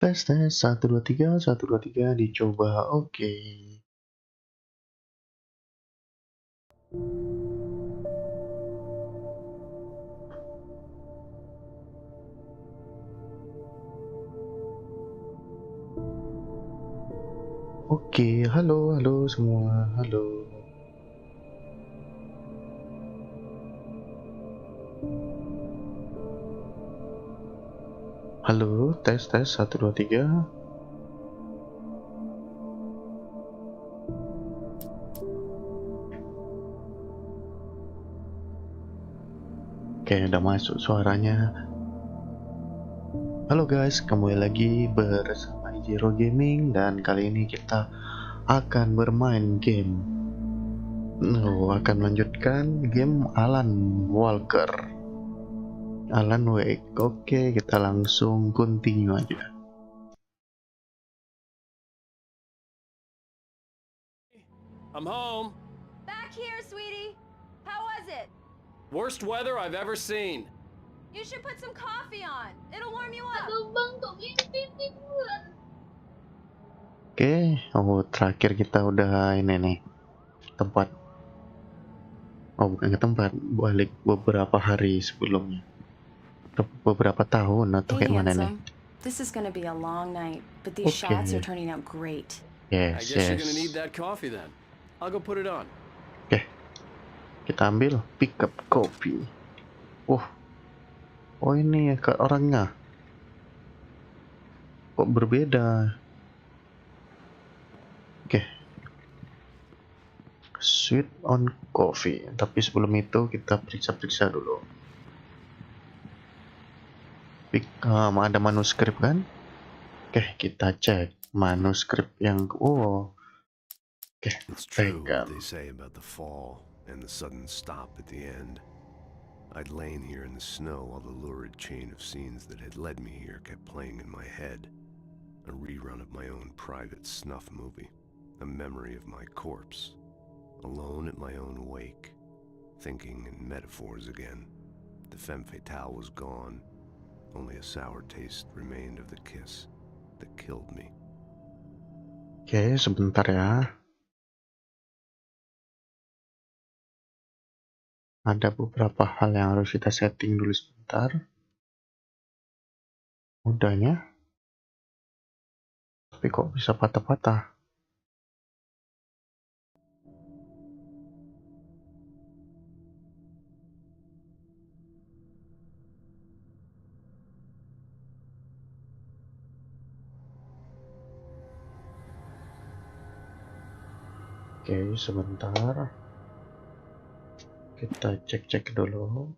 Tes tes 1 2 3 dicoba. Oke. Oke, halo semua, halo. Halo, tes tes 1 2 3. Oke, udah masuk suaranya. Halo guys, kembali lagi bersama IzerOGaminG dan kali ini kita akan bermain game. Akan melanjutkan game Alan Wake. Oke, kita langsung continue aja. I'm home. Back here, sweetie. How was it? Worst weather I've ever seen. You should put some coffee on. It'll warm you up. Oke, terakhir kita udah ini nih tempat. Bukan ke tempat, balik beberapa hari sebelumnya. Atau beberapa tahun atau kayak mana nih? This is gonna be a long night, but these shots are turning out great. I Yes, guess you're gonna yes. need that coffee then. I'll go put it on. Oke, kita ambil pick up coffee. Oh ini ya ke orangnya. Kok berbeda? Oke. Sweet on coffee. Tapi sebelum itu kita periksa-periksa dulu. Ada manuskrip kan? Oke, kita cek manuskrip yang Oke, It's true what pegang. they say about the fall and the sudden stop at the end. I'd lain here in the snow while the lurid chain of scenes that had led me here kept playing in my head. A rerun of my own private snuff movie. A memory of my corpse. Alone at my own wake. Thinking in metaphors again. The femme fatale was gone. Only a sour taste remained of the kiss that killed me. Oke, sebentar ya. Ada beberapa hal yang harus kita setting dulu sebentar. Mudahnya. Tapi kok bisa patah-patah? Oke, sebentar. Kita cek-cek dulu.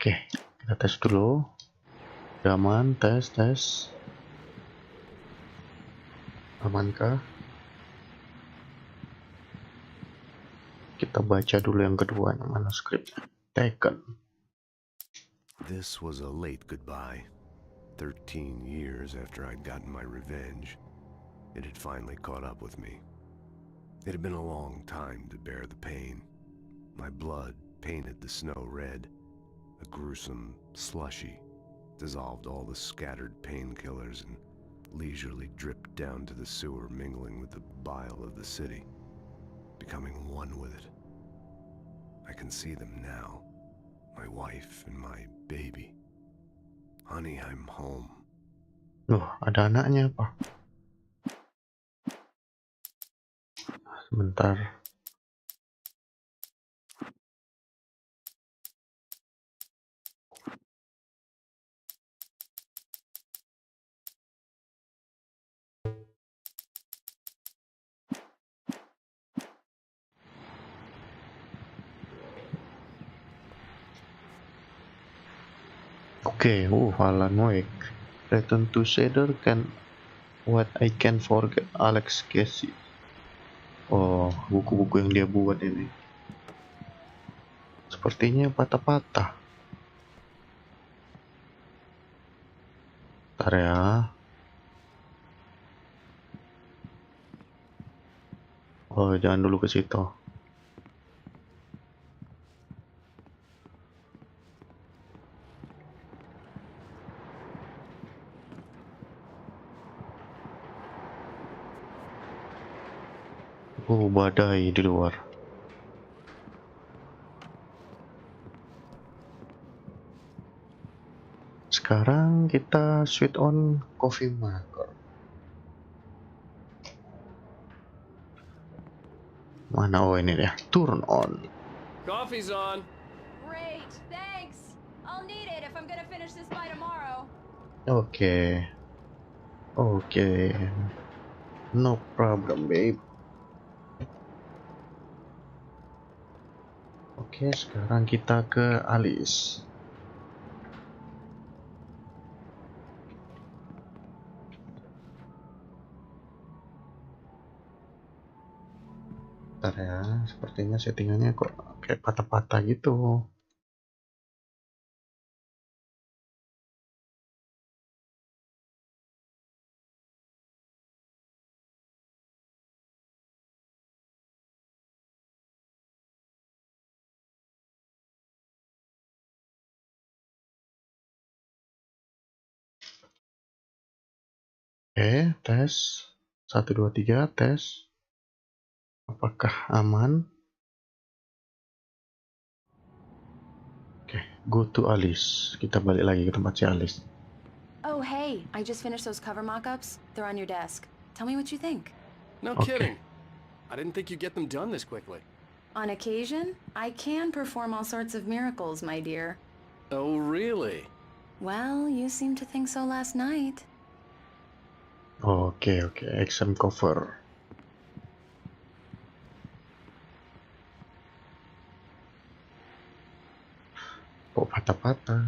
Oke, kita tes dulu. Udah aman, tes. Amankah? Kita baca dulu yang kedua, manuskripnya. Taken. This was a late goodbye. 13 years after I'd gotten my revenge, it had finally caught up with me. It had been a long time to bear the pain. My blood painted the snow red. A gruesome slushy dissolved all the scattered painkillers and leisurely dripped down to the sewer, mingling with the bile of the city, becoming one with it. I can see them now, my wife and my baby. Honey, I'm home. Loh, ada anaknya apa? Sebentar. Oke, Alan Wake. Return to Seder can what I can forget Alex Casey. Oh, buku-buku yang dia buat ini. Sepertinya patah-patah. Ntar ya. Oh, jangan dulu ke situ. Badai di luar. Sekarang kita switch on coffee maker. Mana? Oh, ini ya. Turn on. Coffee's on. Great, thanks. I'll need it if I'm gonna finish this by tomorrow. Oke. No problem, babe. Oke, sekarang kita ke Alice. Bentar ya, sepertinya settingannya kok kayak patah-patah gitu. Oke, tes. 1, 2, 3, tes. Apakah aman? Oke, go to Alice. Kita balik lagi ke tempat si Alice. Oh, hey, I just finished those cover mock-ups. They're on your desk. Tell me what you think. No Okay. kidding. I didn't think you'd get them done this quickly. On occasion, I can perform all sorts of miracles, my dear. Oh, really? Well, you seemed to think so last night. Oke, exam cover. Kok patah-patah?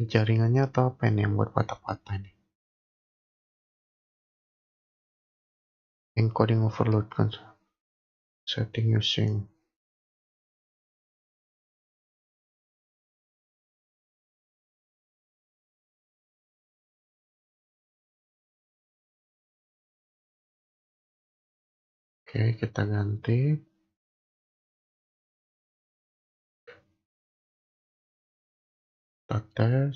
Jaringannya atau apa ini yang buat patah-patah ini? Encoding overload kan? Setting using. Oke, kita ganti. Kita tes.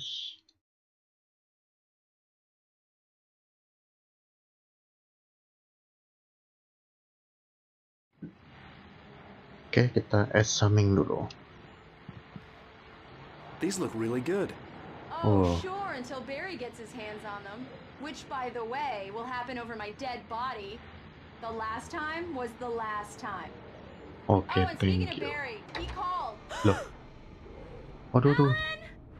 Oke, kita examining dulu. These look really good. Oh. Sure, until Barry gets his hands on them. Which, by the way, will happen over my dead body. The last time was the last time. Oke, And speaking thank of you. Barry, he called. Loh. Waduh. Alan!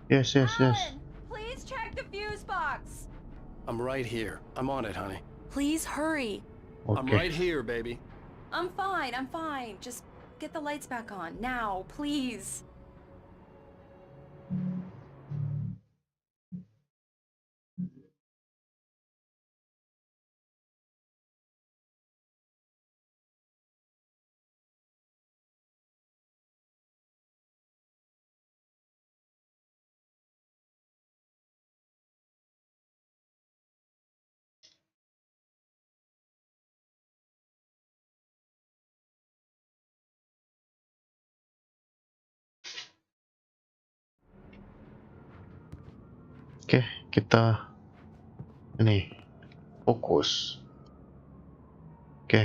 Yes. Alan, please check the fuse box. I'm right here. I'm on it, honey. Please hurry. I'm Oke. right here, baby. I'm fine. Just get the lights back on. Now, please. Oke, kita ini fokus. Oke.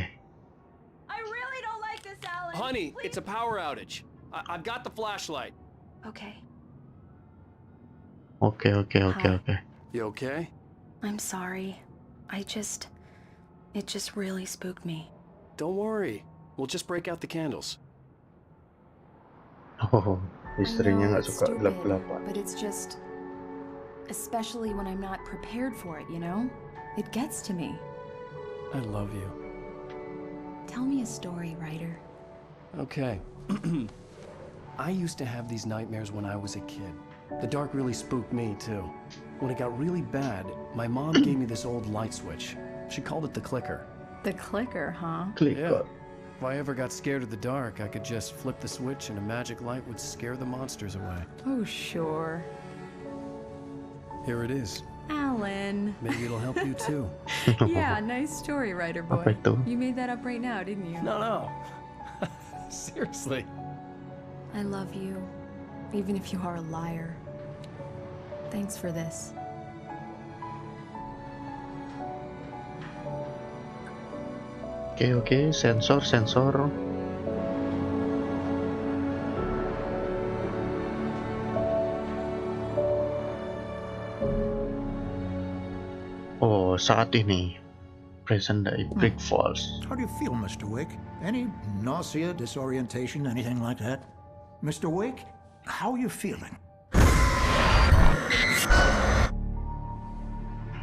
I really don't like this, Alan. Honey, Please. it's a power outage. I've got the flashlight. Okay. Oke. You okay? I'm sorry. It just really spooked me. Don't worry. We'll just break out the candles. Oh, istrinya I know nggak it's suka stupid, gelap-gelapan. but it's just especially when I'm not prepared for it, you know? It gets to me. I love you. Tell me a story, writer. Okay. I used to have these nightmares when I was a kid. The dark really spooked me, too. When it got really bad, my mom gave me this old light switch. She called it the clicker. The clicker, huh? Yeah. If I ever got scared of the dark, I could just flip the switch and a magic light would scare the monsters away. Oh, sure. Here it is. Alan. Maybe it'll help you, too. Yeah, nice story, writer boy. Apa itu? You made that up right now, didn't you? No. Seriously. I love you, even if you are a liar. Thanks for this. Oke, sensor. Oh, saat ini present day break falls. How do you feel, Mr. Wake? Any nausea, disorientation, anything like that? Mr. Wake, how are you feeling?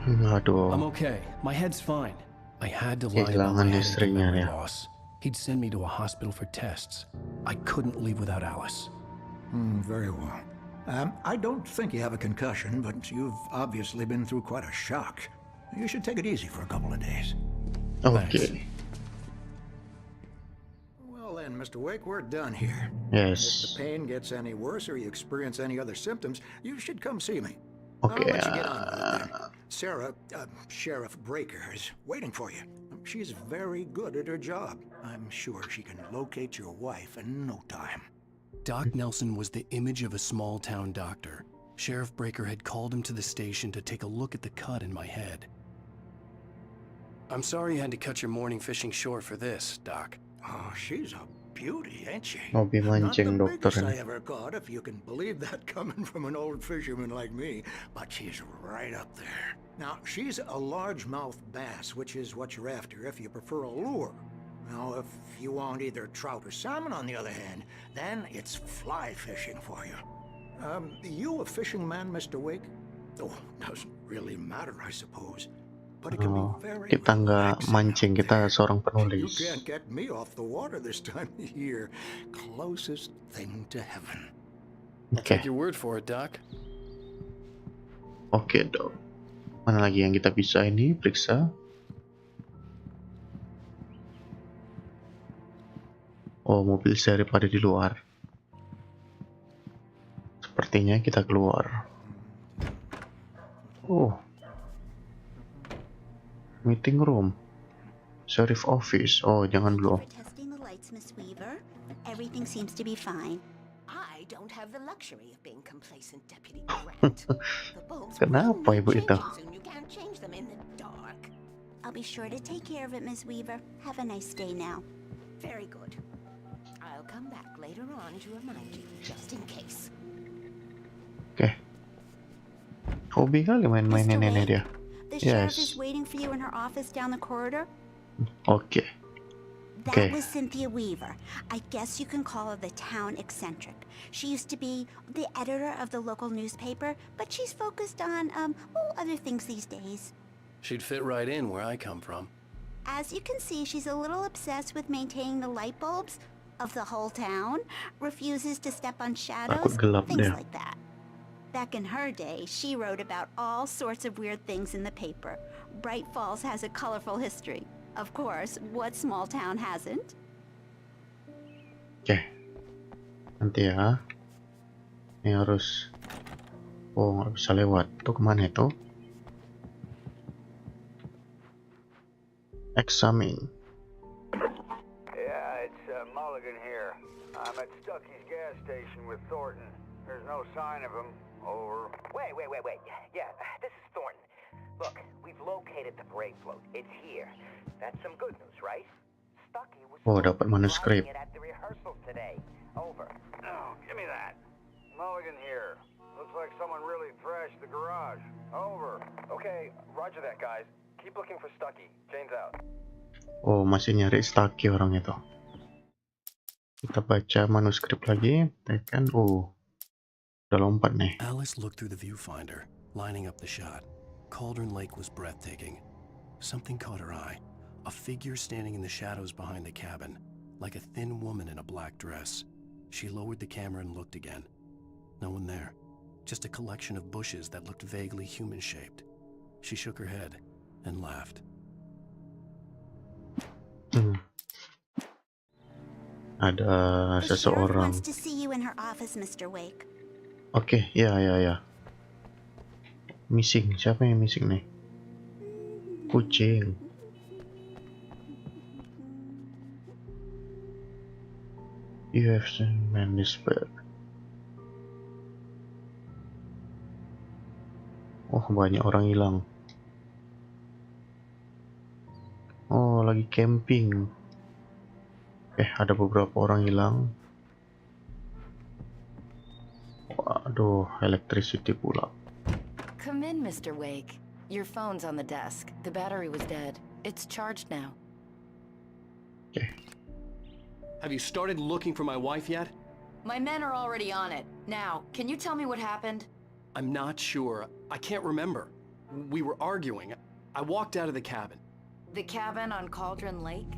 Aduh. I'm okay. My head's fine. I had to lie about Kehilangan my istrinya memory ya. loss. He'd send me to a hospital for tests. I couldn't leave without Alice. Very well. I don't think you have a concussion, but you've obviously been through quite a shock. You should take it easy for a couple of days. Oke. Well then, Mr. Wake, we're done here. Yes. If the pain gets any worse or you experience any other symptoms, you should come see me. Oke. I'll let you get on with it then. Sarah, Sheriff Breaker, is waiting for you. She's very good at her job. I'm sure she can locate your wife in no time. Doc Nelson was the image of a small-town doctor. Sheriff Breaker had called him to the station to take a look at the cut in my head. I'm sorry you had to cut your morning fishing short for this, Doc. Oh, she's a beauty, ain't she? Hobi Not the mancing dokter biggest ini. I ever caught, if you can believe that coming from an old fisherman like me, but she's right up there. Now, she's a largemouth bass, which is what you're after if you prefer a lure. Now, if you want either trout or salmon, on the other hand, then it's fly fishing for you. You a fishing man, Mr. Wake? Oh, doesn't really matter, I suppose. But it can be very Kita nggak relaxing mancing, out kita there. seorang You penulis. can't get me off the water this time of year. Closest thing to heaven. I'll Oke. take your word for it, Doc. Oke dong. Mana lagi yang kita bisa ini periksa? Oh, mobil serif ada di luar. Sepertinya kita keluar. Oh, meeting room, sheriff office. Oh, jangan dulu. For testing the lights, Miss Weaver. Everything seems to be fine. I don't have the luxury of being complacent, Deputy Grant. The bulbs Kenapa will ibu need itu? changing soon. You can't change them in the dark. I'll be sure to take care of it, Miss Weaver. Have a nice day now. Very good. I'll come back later on to remind you, just in case. Oke. Hobi kali main-mainin Mr. ini Wake, dia. The sheriff Yes. is waiting for you in her office down the corridor. Oke. That Okay. was Cynthia Weaver. I guess you can call her the town eccentric. She used to be the editor of the local newspaper, but she's focused on, other things these days. She'd fit right in where I come from. As you can see, she's a little obsessed with maintaining the light bulbs of the whole town, refuses to step on shadows, Takut gelap things dia. like that. Back in her day, she wrote about all sorts of weird things in the paper. Bright Falls has a colorful history. Of course, what small town hasn't? Oke. Nanti ya. Ini harus. Oh, nggak bisa lewat. Tuh kemana itu? Examine. Yeah, it's Mulligan here. I'm at Stucky's gas station with Thornton. There's no sign of him. Over. Wait. Yeah, this is Thornton. Look, we've located the brake float. It's here. That's some good news, right? Stucky was Oh, supposed dapat to be manuskrip. driving it at the rehearsal today. Over. Oh, give me that. Mulligan here. Looks like someone really thrashed the garage. Over. Okay, roger that, guys. Keep looking for Stucky. Jane's out. Oh, masih nyari Stucky orang itu. Kita baca manuskrip lagi. Tekan. Oh, udah lompat nih. Alice looked through the viewfinder. lining up the shot. Cauldron Lake was breathtaking. Something caught her eye. A figure standing in the shadows behind the cabin, like a thin woman in a black dress. She lowered the camera and looked again. No one there. Just a collection of bushes that looked vaguely human-shaped. She shook her head and laughed. Ada The sheriff wants seseorang. to see you in her office, Mr. Wake. Oke, ya. Missing. Siapa yang missing nih? Kucing. You have seen man this bad. Oh, banyak orang hilang. Oh, lagi camping. Ada beberapa orang hilang. Waduh, electricity pula. Come in, Mr. Wake. Your phone's on the desk. The battery was dead. It's charged now. Okay. Have you started looking for my wife yet? My men are already on it. Now, can you tell me what happened? I'm not sure. I can't remember. We were arguing. I walked out of the cabin. The cabin on Cauldron Lake?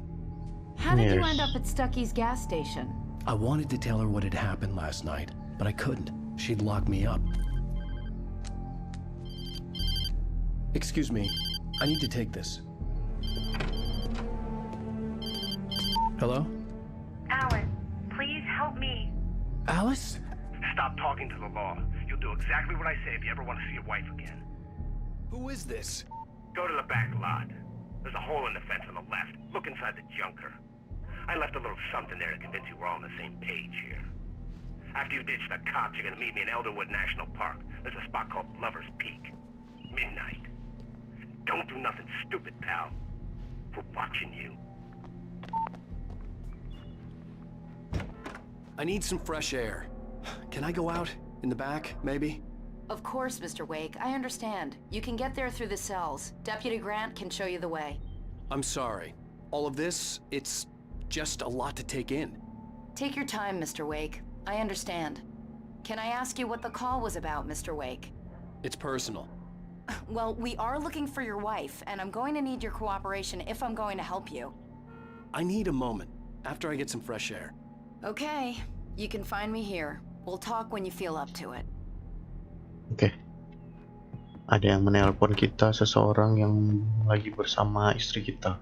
How did you Yes. end up at Stucky's gas station? I wanted to tell her what had happened last night, but I couldn't. She'd lock me up. Excuse me. I need to take this. Hello? Alan, please help me. Alice? Stop talking to the law. You'll do exactly what I say if you ever want to see your wife again. Who is this? Go to the back lot. There's a hole in the fence on the left. Look inside the junker. I left a little something there to convince you we're all on the same page here. After you ditch the cops, you're gonna meet me in Elderwood National Park. There's a spot called Lover's Peak. Midnight. Don't do nothing stupid, pal. We're watching you. I need some fresh air. Can I go out? In the back, maybe? Of course, Mr. Wake. I understand. You can get there through the cells. Deputy Grant can show you the way. I'm sorry. All of this, it's just a lot to take in. Take your time, Mr. Wake. I understand. Can I ask you what the call was about, Mr. Wake? It's personal. Well, we are looking for your wife, and I'm going to need your cooperation if I'm going to help you. I need a moment, after I get some fresh air. Okay. You can find me here. We'll talk when you feel up to it. Oke. Ada yang menelpon kita, seseorang yang lagi bersama istri kita.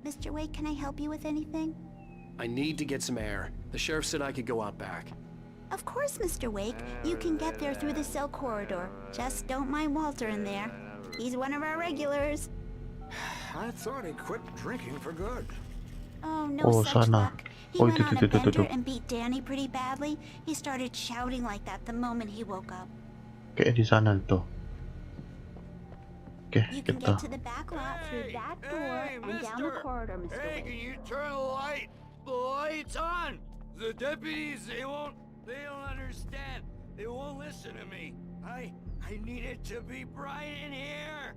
Mr. Wake, can I help you with anything? I need to get some air. The sheriff said I could go out back. Of course, Mr. Wake. You can get there through the cell corridor. Just don't mind Walter in there. He's one of our regulars. I thought he quit drinking for good. Oh, no Oh, such sana. luck. He Oh, went itu, on a itu, itu, bender itu. and beat Danny pretty badly. He started shouting like that the moment he woke up. Kayak di sana tuh. Oke, You can kita. get to the back lot through that door and down the corridor, Mr. Hey, can Wake. you turn the lights on? The deputies, they don't understand. They won't listen to me. I need it to be bright in here.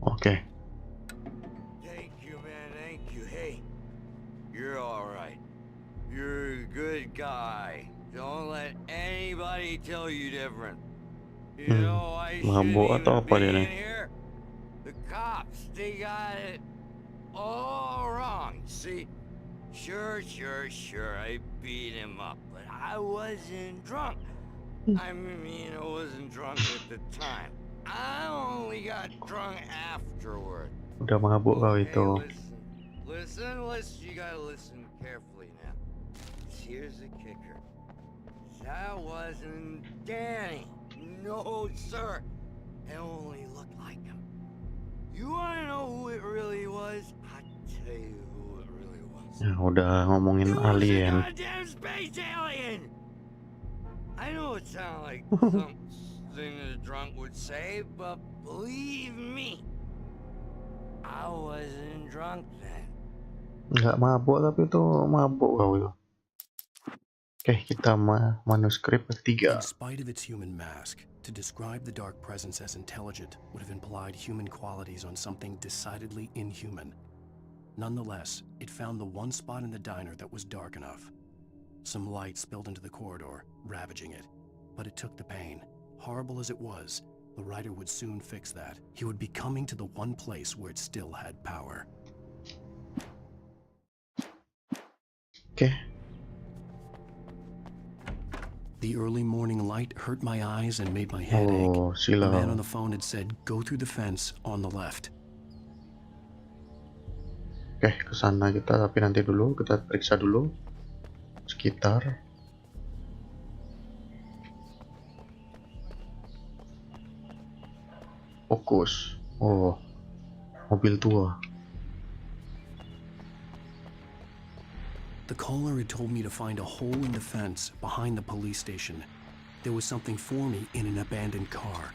Oke. Thank you, man, thank you. Hey, you're all right. You're a good guy. Don't let anybody tell you different. You know, I shouldn't mabuk atau even apa be dia in nih? here. The cops, they got it all wrong. See, sure, I beat him up, but I wasn't drunk. I mean, I wasn't drunk at the time. I only got drunk afterward. Udah mabuk kau Hey, itu. listen, you gotta listen carefully now. Here's the kicker. That wasn't Danny. No, sir. It only looked like him. You wanna know who it really was? I'll tell you who it really was. Ya, udah ngomongin It was a alien. goddamn space alien! I know it sounds like something a drunk would say, but believe me, I wasn't drunk then. Nggak mabuk tapi itu mabuk kau itu. Oke, kita manuskrip ketiga. In spite of its human mask, to describe the dark presence as intelligent would have implied human qualities on something decidedly inhuman. Nonetheless, it found the one spot in the diner that was dark enough. Some light spilled into the corridor, ravaging it, but it took the pain, Horrible as it was, the writer would soon fix that. He would be coming to the one place where it still had power. Okay. The early morning light hurt my eyes and made my head ache. Oh, The man on silau. the phone had said, go through the fence on the left. Oke, ke sana kita, tapi nanti dulu kita periksa dulu sekitar. Fokus. Oh, mobil tua. The caller had told me to find a hole in the fence behind the police station. There was something for me in an abandoned car.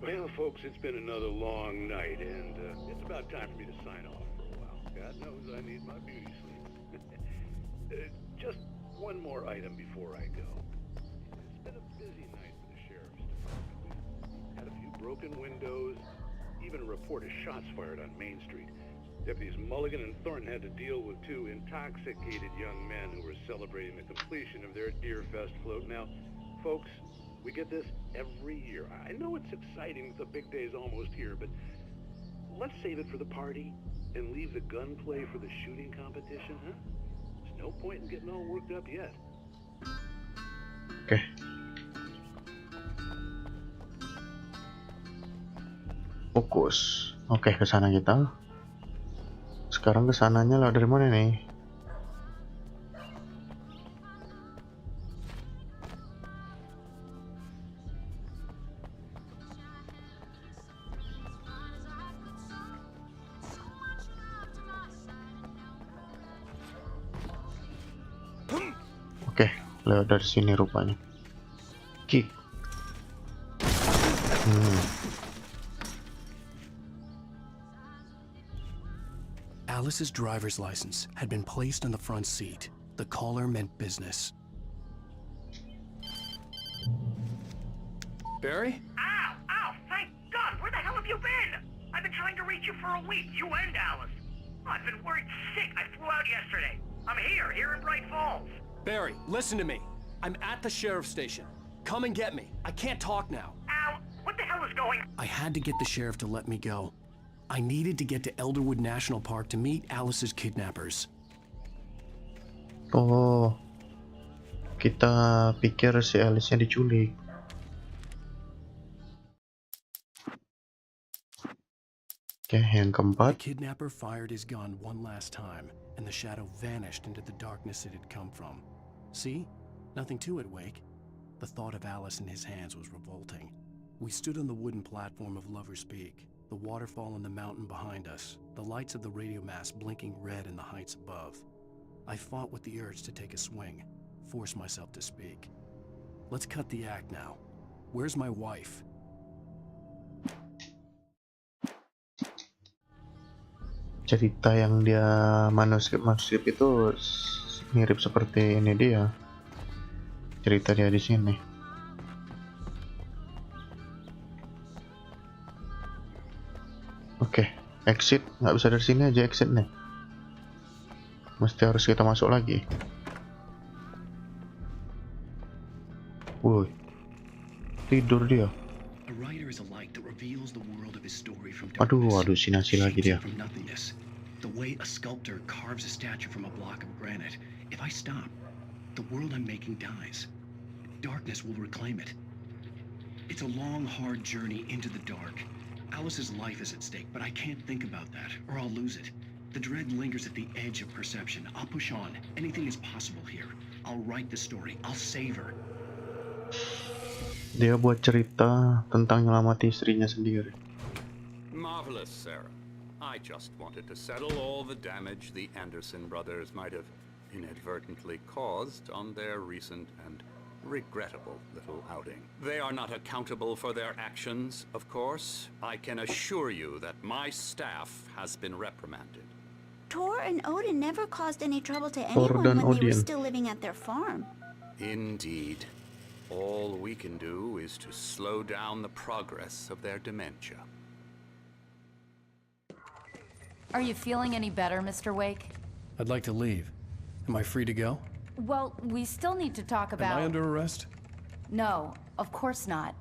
Well, folks, it's been another long night, and it's about time for me to sign off for a while. God knows I need my beauty sleep. Just one more item before I go. It's been a busy night for the sheriff's department. We've had a few broken windows, even a report of shots fired on Main Street. Deputies Mulligan and Thornton had to deal with two intoxicated young men who were celebrating the completion of their Deerfest float. Now, folks, we get this every year. I know it's exciting, the big day's almost here, but let's save it for the party and leave the gunplay for the shooting competition, huh? There's no point in getting all worked up yet. Oke. Fokus. Oke, ke sana kita. Sekarang kesananya lah dari mana nih? Oke, lewat dari sini rupanya. Kick. Alice's driver's license had been placed on the front seat. The caller meant business. Barry? Ow! Ow! Thank God! Where the hell have you been? I've been trying to reach you for a week, you and Alice. I've been worried sick. I flew out yesterday. I'm here in Bright Falls. Barry, listen to me. I'm at the sheriff's station. Come and get me. I can't talk now. Ow! What the hell is going on? I had to get the sheriff to let me go. I needed to get to Elderwood National Park to meet Alice's kidnappers. Oh, kita pikir si Alice-nya diculik. Oke, yang The keempat. kidnapper fired his gun one last time, and the shadow vanished into the darkness it had come from. See? Nothing to it, Wake. The thought of Alice in his hands was revolting. We stood on the wooden platform of Lover's Peak, the waterfall in the mountain behind us, the lights of the radio mast blinking red in the heights above. I fought with the urge to take a swing, force myself to speak. Let's cut the act now. Where's my wife? Cerita yang dia manuskrip itu mirip seperti ini dia. Cerita dia di sini. Oke, exit. Nggak bisa dari sini aja exit nih. Mesti harus kita masuk lagi. Woi, tidur dia. Aduh, halusinasi lagi dia. The way a sculptor carves a statue from a block of granite. If I stop, the world I'm making dies. Darkness will reclaim it. It's a long, hard journey into the dark. Alice's life is at stake, but I can't think about that, or I'll lose it. The dread lingers at the edge of perception. I'll push on. Anything is possible here. I'll write the story. I'll save her. Dia buat cerita tentang nyelamati istrinya sendiri. Marvelous, Sarah. I just wanted to settle all the damage the Anderson brothers might have inadvertently caused on their recent and regrettable little outing. They are not accountable for their actions, of course. I can assure you that my staff has been reprimanded. Tor and Odin never caused any trouble to anyone when they were still living at their farm. Indeed. All we can do is to slow down the progress of their dementia. Are you feeling any better, Mr. Wake? I'd like to leave. Am I free to go? Well, we still need to talk about... Am I under arrest? No, of course not.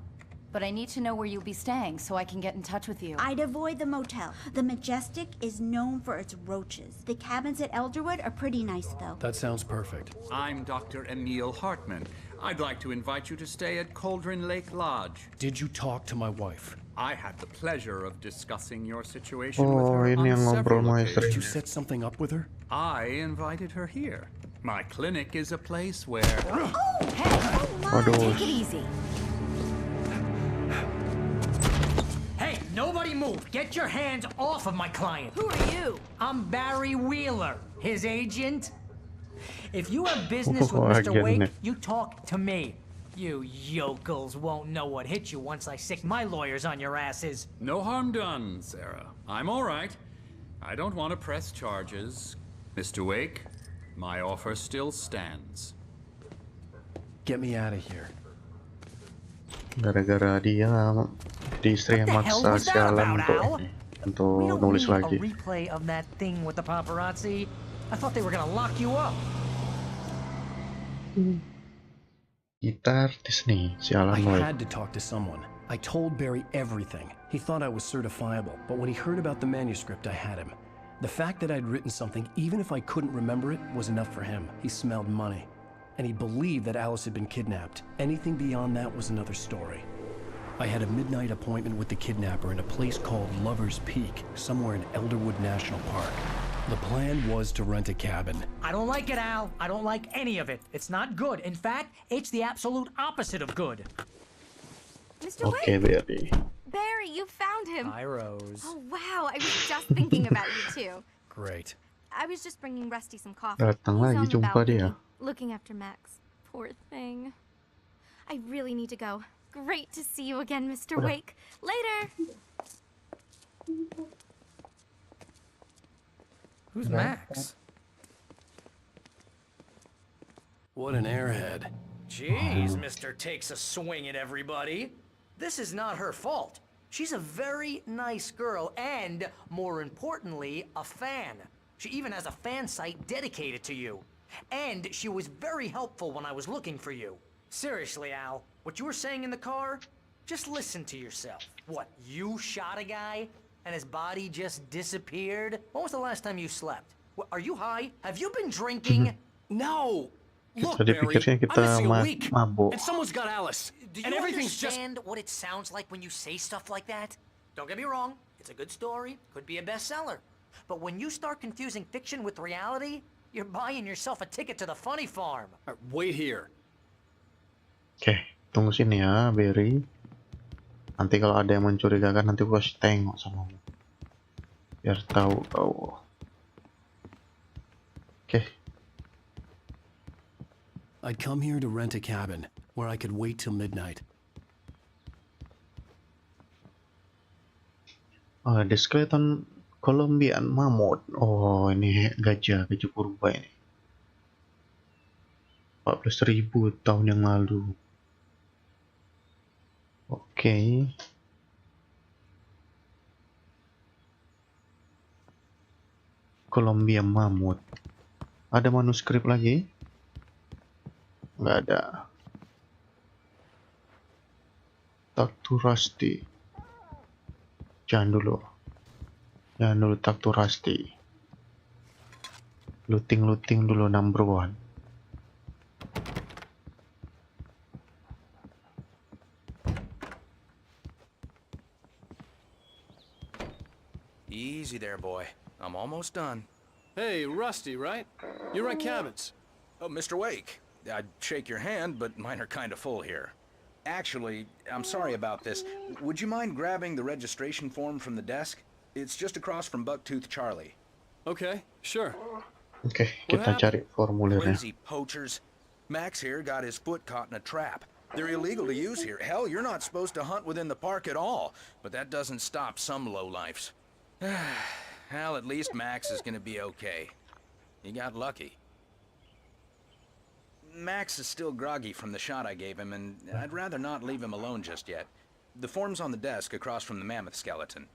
But I need to know where you'll be staying so I can get in touch with you. I'd avoid the motel. The Majestic is known for its roaches. The cabins at Elderwood are pretty nice, though. That sounds perfect. I'm Dr. Emil Hartman. I'd like to invite you to stay at Cauldron Lake Lodge. Did you talk to my wife? I had the pleasure of discussing your situation with her ini yang on ngobrol several sama occasions. Did you set something up with her? I invited her here. My clinic is a place where... Oh, hey! Take it easy. Hey, nobody move! Get your hands off of my client! Who are you? I'm Barry Wheeler, his agent. If you have business with Oh, Mr. Wake, agennya. you talk to me. You yokels won't know what hit you once I sick my lawyers on your asses. No harm done, Sarah. I'm all right. I don't want to press charges. Mr. Wake, my offer still stands. Get me out of here. Gara-gara dia di Istri yang maksa sialan untuk nulis lagi. A replay of that thing with the paparazzi. I thought they were gonna lock you up. Kita artis nih, sialan I loh. had to talk to someone. I told Barry everything. He thought I was certifiable, but when he heard about the manuscript, I had him. The fact that I'd written something, even if I couldn't remember it, was enough for him. He smelled money. And he believed that Alice had been kidnapped. Anything beyond that was another story. I had a midnight appointment with the kidnapper in a place called Lover's Peak, somewhere in Elderwood National Park. The plan was to rent a cabin. I don't like it, Al. I don't like any of it. It's not good. In fact, it's the absolute opposite of good. Mr. Okay, Wake! Barry. Barry, you found him! Hi, Rose. Oh, wow, I was just thinking about you, too. Great. I was just bringing Rusty some coffee. Datang He's lagi, on the jumpa balcony, dia. looking after Max. Poor thing. I really need to go. Great to see you again, Mr. Wake. Later! Who's Max? What an airhead. Jeez, Mr. Takes a swing at everybody. This is not her fault. She's a very nice girl and, more importantly, a fan. She even has a fan site dedicated to you. And she was very helpful when I was looking for you. Seriously, Al, what you were saying in the car? Just listen to yourself. What, you shot a guy and his body just disappeared? When was the last time you slept? What, are you high? Have you been drinking? No! Look, Tadi Barry, pikirnya kita I'm missing a week, mabuk. and someone's got Alice. Do you and everything's understand what it sounds like when you say stuff like that? Don't get me wrong, it's a good story, could be a bestseller. But when you start confusing fiction with reality, you're buying yourself a ticket to the funny farm. Wait here. Oke, tunggu sini ya, Barry. Nanti kalau ada yang mencurigakan, nanti gua kasih tengok sama kamu. Biar tahu kau. Oke. I'd come here to rent a cabin, where I could wait till midnight. The skeleton Colombian mammoth. Oh, ini gajah purba ini. 14.000 tahun yang lalu. Oke. Colombian mammoth. Ada manuskrip lagi? Nggak ada. Talk to Rusty. Jangan dulu talk to Rusty. Looting dulu number 1. Easy there, boy. I'm almost done. Hey, Rusty, right? You rent cabins. Oh, Mr. Wake. I'd shake your hand, but mine are kind of full here. Actually, I'm sorry about this. Would you mind grabbing the registration form from the desk? It's just across from Bucktooth Charlie. Okay, sure. Oke, kita cari formulirnya. Lazy poachers. Max here got his foot caught in a trap. They're illegal to use here. Hell, you're not supposed to hunt within the park at all. But that doesn't stop some lowlifes. Well, at least Max is gonna be okay. He got lucky. Max is still groggy from the shot I gave him, and I'd rather not leave him alone just yet. The form's on the desk across from the mammoth skeleton.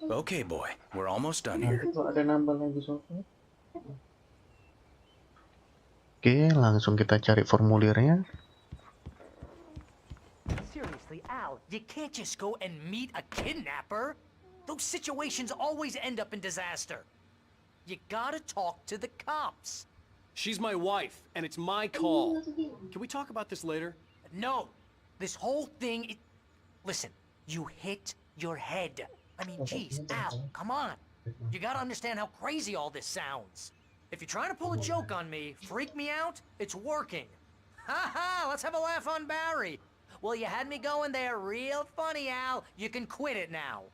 Okay, boy, we're almost done here. Nanti kalau ada nambah lagi soalnya. Oke, langsung kita cari formulirnya. Seriously, Al, you can't just go and meet a kidnapper. Those situations always end up in disaster. You gotta talk to the cops. She's my wife, and it's my call. Can we talk about this later? No, this whole thing. Listen, you hit your head. I mean, geez, Al, come on. You gotta understand how crazy all this sounds. If you're trying to pull a joke on me, freak me out, it's working. Ha ha, let's have a laugh on Barry. Well, you had me going there real funny, Al. You can quit it now.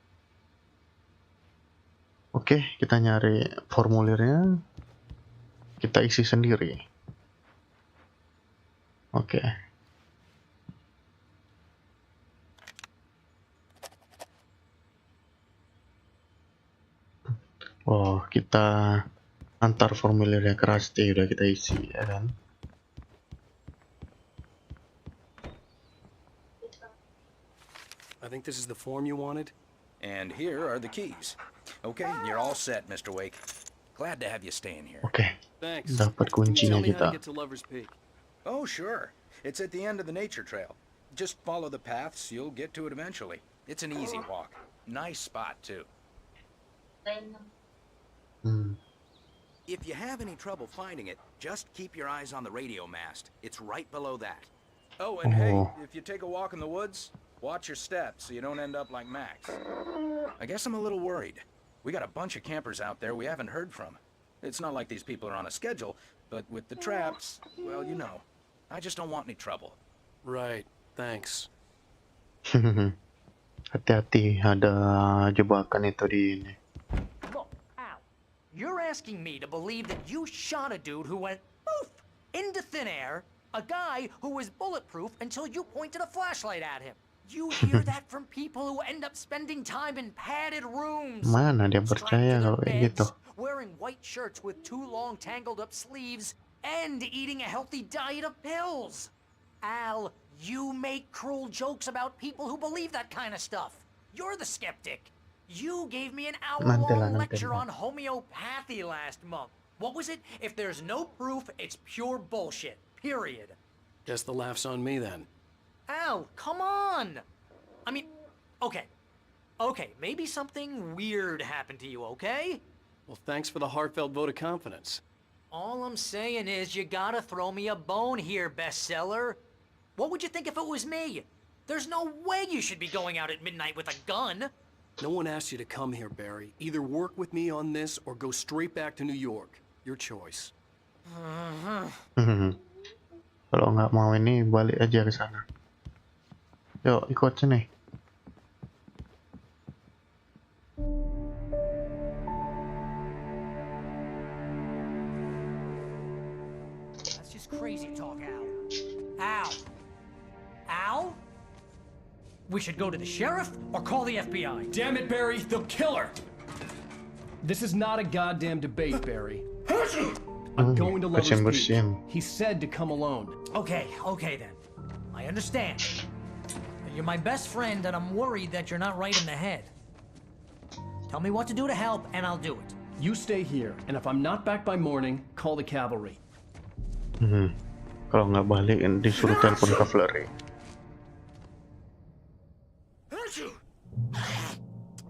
Oke, kita nyari formulirnya. Kita isi sendiri. Oke. Oh, kita antar formulirnya ke Rusty, udah kita isi, ya kan? I think this is the form you wanted. And here are the keys. Okay, you're all set, Mr. Wake. Glad to have you staying here. Oke. Thanks. Dapat Can you kuncinya tell me how kita. to get to Lover's Peak? Oh, sure. It's at the end of the nature trail. Just follow the paths, you'll get to it eventually. It's an easy walk. Nice spot, too. If you have any trouble finding it, just keep your eyes on the radio mast. It's right below that. Oh, and hey, if you take a walk in the woods, watch your steps so you don't end up like Max. I guess I'm a little worried. We got a bunch of campers out there we haven't heard from. It's not like these people are on a schedule, but with the traps, well, you know. I just don't want any trouble. Right, thanks. Hati-hati, ada jebakan itu di ini. Look, Al, you're asking me to believe that you shot a dude who went poof into thin air, a guy who was bulletproof until you pointed a flashlight at him. You hear that from people who end up spending time in padded rooms. Mana dia percaya kalau kayak gitu? Wearing white shirts with too long tangled up sleeves and eating a healthy diet of pills. Al, you make cruel jokes about people who believe that kind of stuff. You're the skeptic. You gave me an hour-long lecture on homeopathy last month. What was it? If there's no proof, it's pure bullshit. Period. Guess the laugh's on me then. Al, come on! I mean, okay. Okay, maybe something weird happened to you, okay? Well, thanks for the heartfelt vote of confidence. All I'm saying is you gotta throw me a bone here, bestseller. What would you think if it was me? There's no way you should be going out at midnight with a gun. No one asked you to come here, Barry. Either work with me on this or go straight back to New York. Your choice. Kalau nggak mau ini, balik aja ke sana. Yuk, ikut sini. That's just crazy talk, Al. Al? Al? We should go to the sheriff or call the FBI. Damn it, Barry, they'll kill her! This is not a goddamn debate, Barry. I'm going to Lover's Peak. He said to come alone. Okay, okay then. I understand. You're my best friend and I'm worried that you're not right in the head. Tell me what to do to help and I'll do it. You stay here, and if I'm not back by morning, call the cavalry. Kalau nggak balik, disuruh telepon cavalry.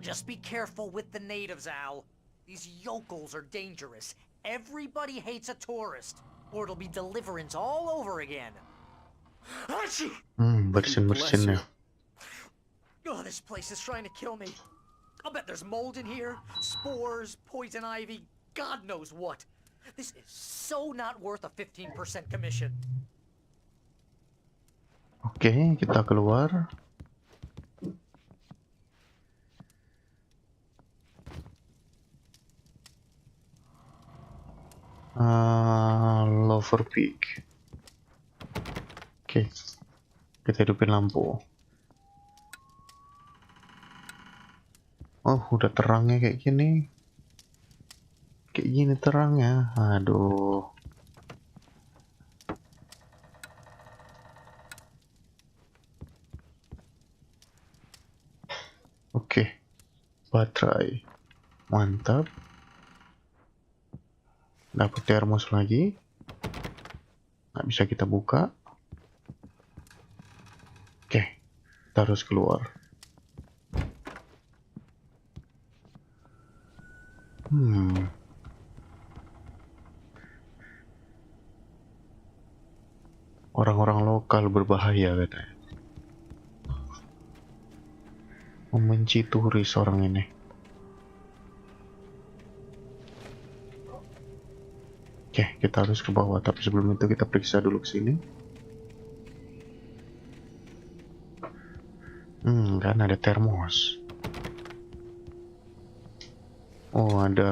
Just be careful with the natives, Al. These yokels are dangerous. Everybody hates a tourist, or it'll be deliverance all over again. Bersin-bersin ya. Oh, this place is trying to kill me. I'll bet there's mold in here, spores, poison ivy, God knows what. This is so not worth a 15% commission. Oke, kita keluar. Lover Peak. Oke, kita hidupin lampu. Oh, udah terangnya kayak gini. Kayak gini terangnya. Aduh. Oke. baterai. Mantap. Dapat termos lagi. Nggak bisa kita buka. Oke, kita harus keluar. Orang-orang lokal berbahaya katanya. Membenci turis orang ini. Oke, kita harus ke bawah, tapi sebelum itu kita periksa dulu ke sini. Kan ada termos. Oh, ada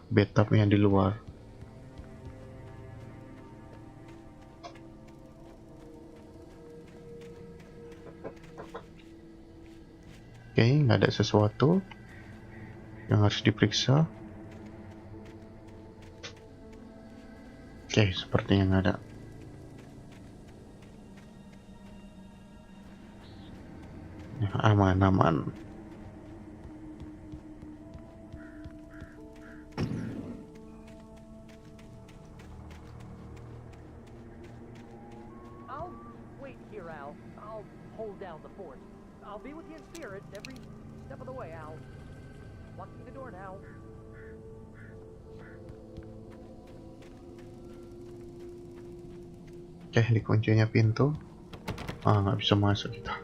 bathtubnya di luar. Oke, nggak ada sesuatu yang harus diperiksa. Oke, sepertinya nggak ada. Ya, aman. I'll wait here, Al. I'll hold down the fort. I'll be with you in spirit every step of the way, Al. Locking the door now. Oke, dikuncinya pintu. Nggak bisa masuk kita.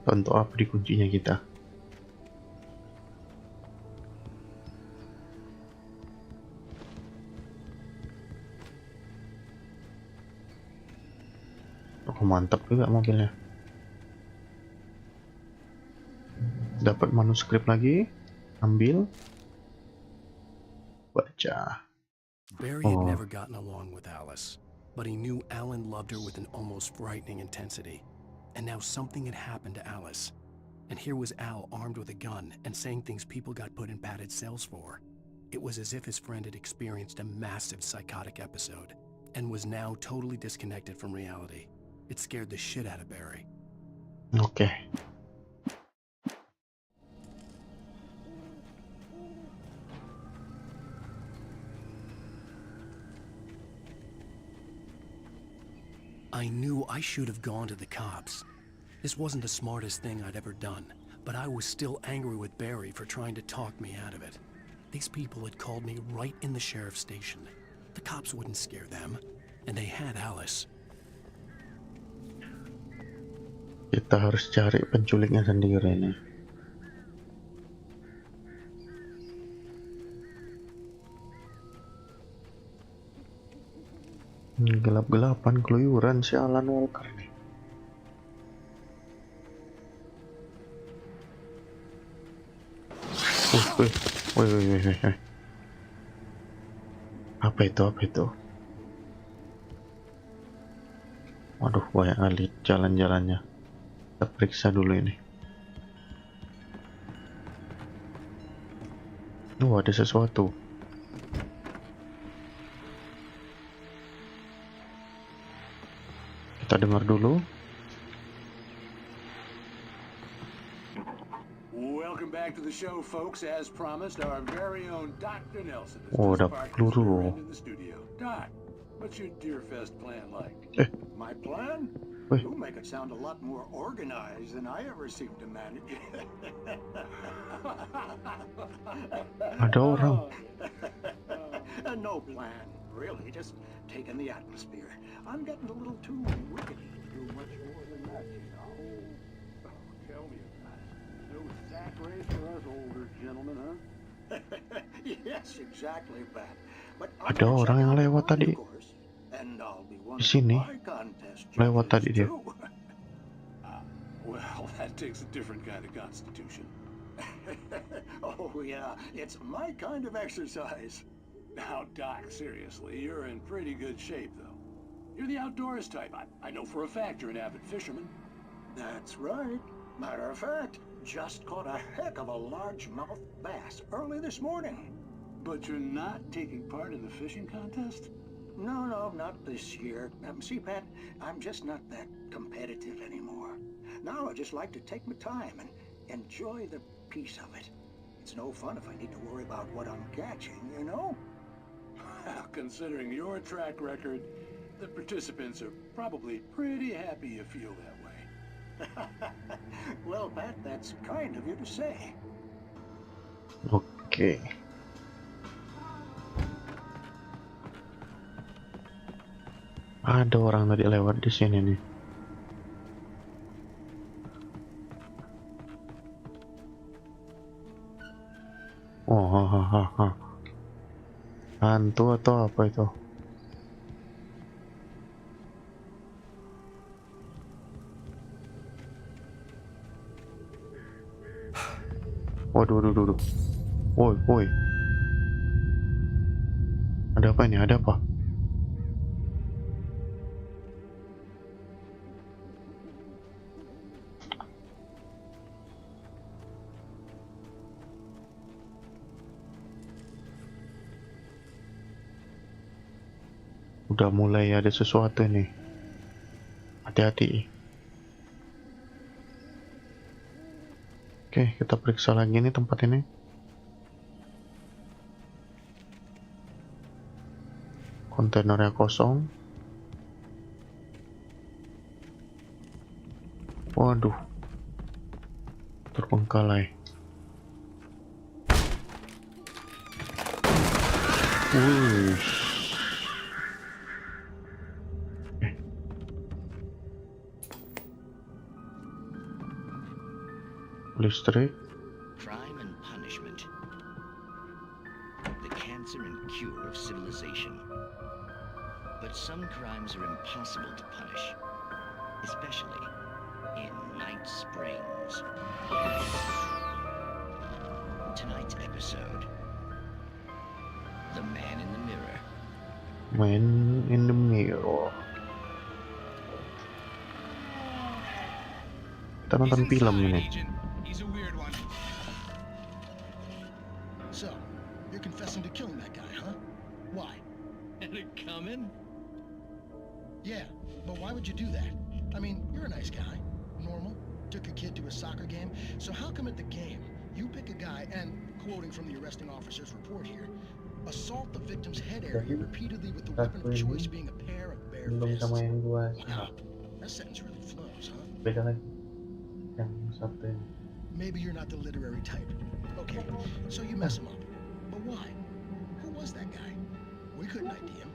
Untuk apa dikuncinya kita? Oh, mantap juga mobilnya. Dapat manuskrip lagi. Ambil. Baca. Barry had never gotten along with Alice, but he knew Alan loved her with an almost frightening intensity. And now something had happened to Alice. And here was Al armed with a gun and saying things people got put in padded cells for. It was as if his friend had experienced a massive psychotic episode and was now totally disconnected from reality. It scared the shit out of Barry. Okay. I knew I should have gone to the cops. This wasn't the smartest thing I'd ever done, but I was still angry with Barry for trying to talk me out of it. These people had called me right in the sheriff's station. The cops wouldn't scare them, and they had Alice. Kita harus cari penculiknya sendiri nih. Gelap-gelapan keluyuran si Alan Walker nih. Wih. Apa itu? Waduh, banyak kali jalan-jalannya. Kita periksa dulu ini. Ada sesuatu. Kita dengar dulu. Welcome back to the show, folks. As promised, our very own Dr. Nelson has Dapat peluru. in the studio. Doc, what's your Deerfest plan like? My plan? Wih. You make it sound a lot more organized than I ever seem to manage. Ada orang. No plan, really. Just taking the atmosphere. I'm getting a little too wicked to do much more than that, you know. Tell me about it. No sack race for us older gentlemen, huh? Yes, exactly that. But Ada orang yang lewat tadi. Di sini. Lewat tadi dia. Well, that takes a different kind of constitution. Oh, yeah. It's my kind of exercise. Now, Doc, seriously, you're in pretty good shape, though. You're the outdoors type. I know for a fact you're an avid fisherman. That's right. Matter of fact, just caught a heck of a largemouth bass early this morning. But you're not taking part in the fishing contest? No, not this year. See, Pat, I'm just not that competitive anymore. Now I just like to take my time and enjoy the peace of it. It's no fun if I need to worry about what I'm catching, you know? Considering your track record, the participants are probably pretty happy you feel that way. Well, Pat, that's kind of you to say. Oke. Ada orang tadi lewat di sini nih. Oh, hantu atau apa itu? Waduh, waduh. Woi. Ada apa ini? Ada apa? Udah mulai ada sesuatu nih. Hati-hati. Oke, kita periksa lagi nih tempat ini. Kontainernya kosong. Waduh. Terbengkalai. Wush. Listrik. Crime and punishment. The cancer and cure of civilization. But some crimes are impossible to punish, especially in Night Springs. Tonight's episode, The Man in the Mirror. Man in the Mirror. Kita nonton film ini. He's a weird one. So, you're confessing to killing that guy, huh? Why? And it coming? Yeah, but why would you do that? I mean, you're a nice guy. Normal. Took a kid to a soccer game. So how come at the game, you pick a guy and, quoting from the arresting officer's report here, assault the victim's head area repeatedly with the weapon of choice being a pair of bare fists? Wow, that sentence really flows, huh? Beda lagi. Yang satu ini. Maybe you're not the literary type. Okay, so you mess him up. But why? Who was that guy? We couldn't ID him.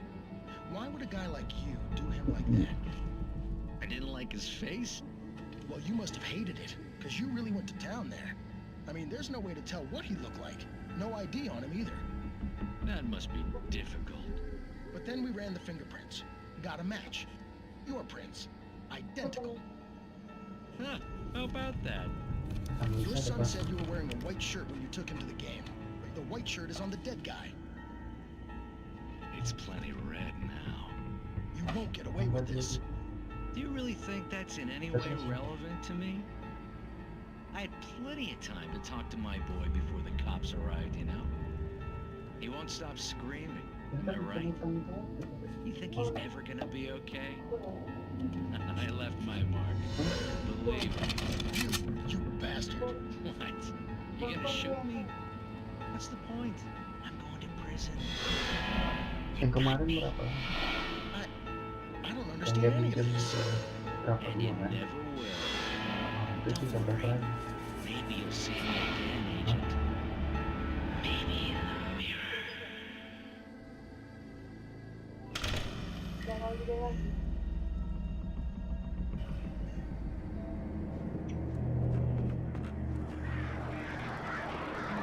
Why would a guy like you do him like that? I didn't like his face? Well, you must have hated it, because you really went to town there. I mean, there's no way to tell what he looked like. No ID on him either. That must be difficult. But then we ran the fingerprints. Got a match. Your prints. Identical. Huh, how about that? Your son said you were wearing a white shirt when you took him to the game. The white shirt is on the dead guy. It's plenty red now. You won't get away with this. Do you really think that's in any way relevant to me? I had plenty of time to talk to my boy before the cops arrived, you know? He won't stop screaming, am I right? You think he's ever gonna be okay? I left my mark. Believe me. You bastard. What? You gonna shoot me? What's the point? I'm going to prison. Yang kemarin berapa? I don't understand any of this. Berapa And it bulan? never will. Itu sih sampai berapa? Maybe you'll see me again, Agent. Maybe in the mirror.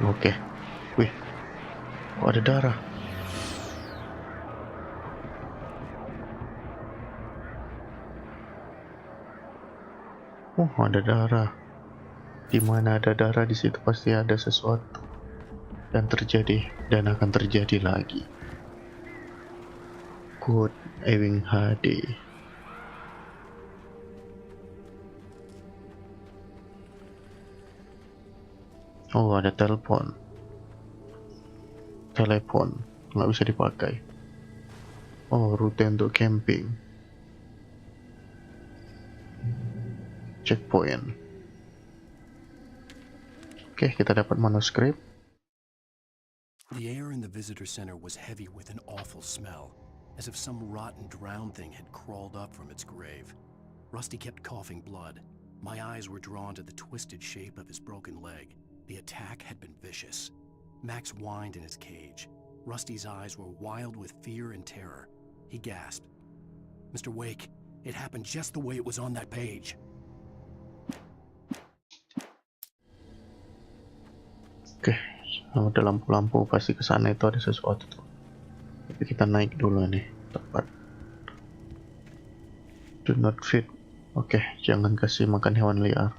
Oke. Wih. Kok ada darah? Oh, ada darah. Di mana ada darah, di situ pasti ada sesuatu yang terjadi dan akan terjadi lagi. Quote Ewing HD. Oh, ada telepon. Telepon nggak bisa dipakai. Oh, rute untuk camping. Checkpoint. Oke, kita dapat manuskrip. The air in the visitor center was heavy with an awful smell, as if some rotten drowned thing had crawled up from its grave. Rusty kept coughing blood. My eyes were drawn to the twisted shape of his broken leg. The attack had been vicious. Max whined in his cage. Rusty's eyes were wild with fear and terror. He gasped. Mr. Wake, it happened just the way it was on that page. Oke, ada lampu-lampu, pasti ke sana itu ada sesuatu tuh. Tapi kita naik dulu nih, tempat. Do not feed. Oke, jangan kasih makan hewan liar.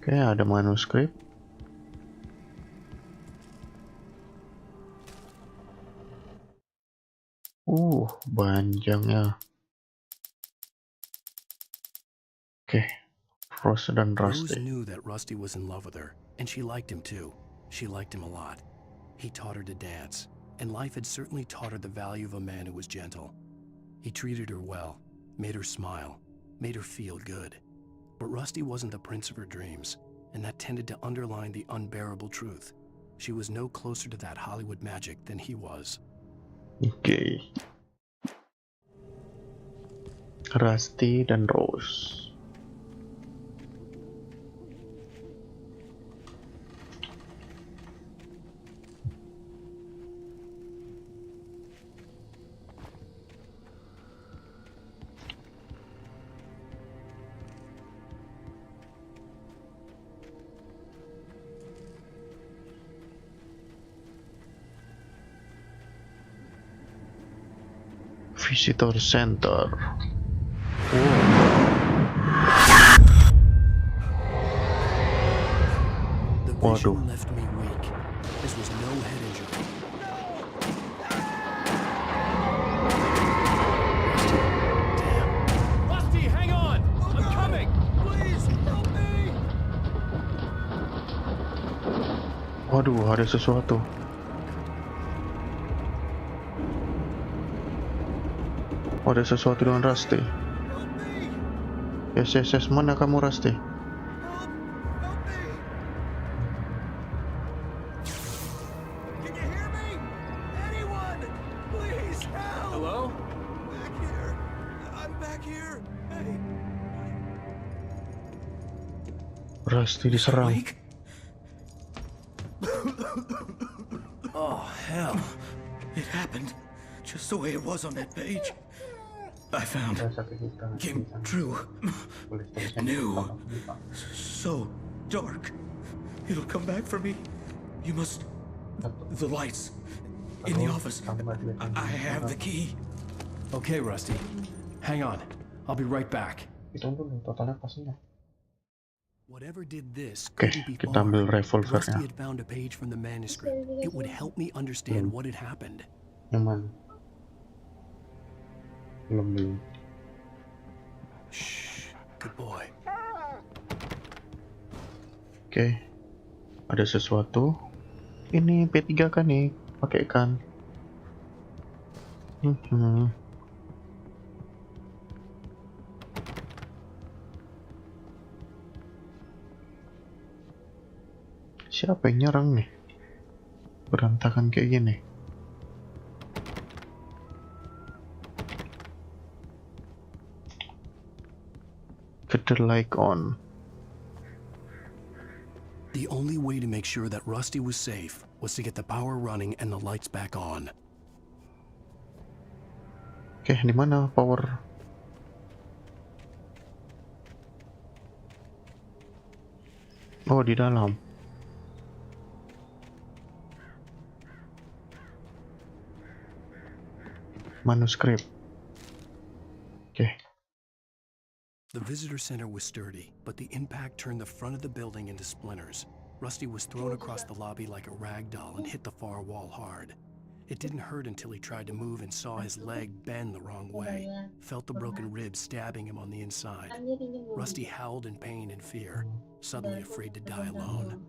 Oke, ada manuskrip. Panjangnya. Oke, Rose dan Rose Rusty. knew that Rusty was in love with her, and she liked him too. She liked him a lot. He taught her to dance, and life had certainly taught her the value of a man who was gentle. He treated her well, made her smile, made her feel good. But Rusty wasn't the prince of her dreams, and that tended to underline the unbearable truth. She was no closer to that Hollywood magic than he was. Oke. Rusty dan Rose. Visitor Center. The vision left me weak. This was no head injury. Damn. Rusty, hang on! I'm coming! Please help me! Waduh, ada sesuatu. Ada sesuatu dengan Rusty. Yes, mana kamu Rusty? Hello? Back here. I'm back here. Hey. Rusty diserang. Oh, hell. It happened just the way it was on that page. I found came true. New. So dark. It'll come back for me. You must. The lights. In the office. I have the key. Okay, Rusty. Hang on. I'll be right back. Whatever did this Oke, couldn't be kita ambil far. revolvernya. Rusty had found a page from the manuscript. It would help me understand what had happened. Yang mana? Belum. Shh, good boy. Oke, ada sesuatu. Ini P3 kan nih, pakai kan. Siapa yang nyerang nih? Berantakan kayak gini. Get the light on. The only way to make sure that Rusty was safe was to get the power running and the lights back on. Oke, di mana power? Oh, di dalam. Manuskrip. Oke. The visitor center was sturdy, but the impact turned the front of the building into splinters. Rusty was thrown across the lobby like a rag doll and hit the far wall hard. It didn't hurt until he tried to move and saw his leg bend the wrong way, felt the broken ribs stabbing him on the inside. Rusty howled in pain and fear, suddenly afraid to die alone.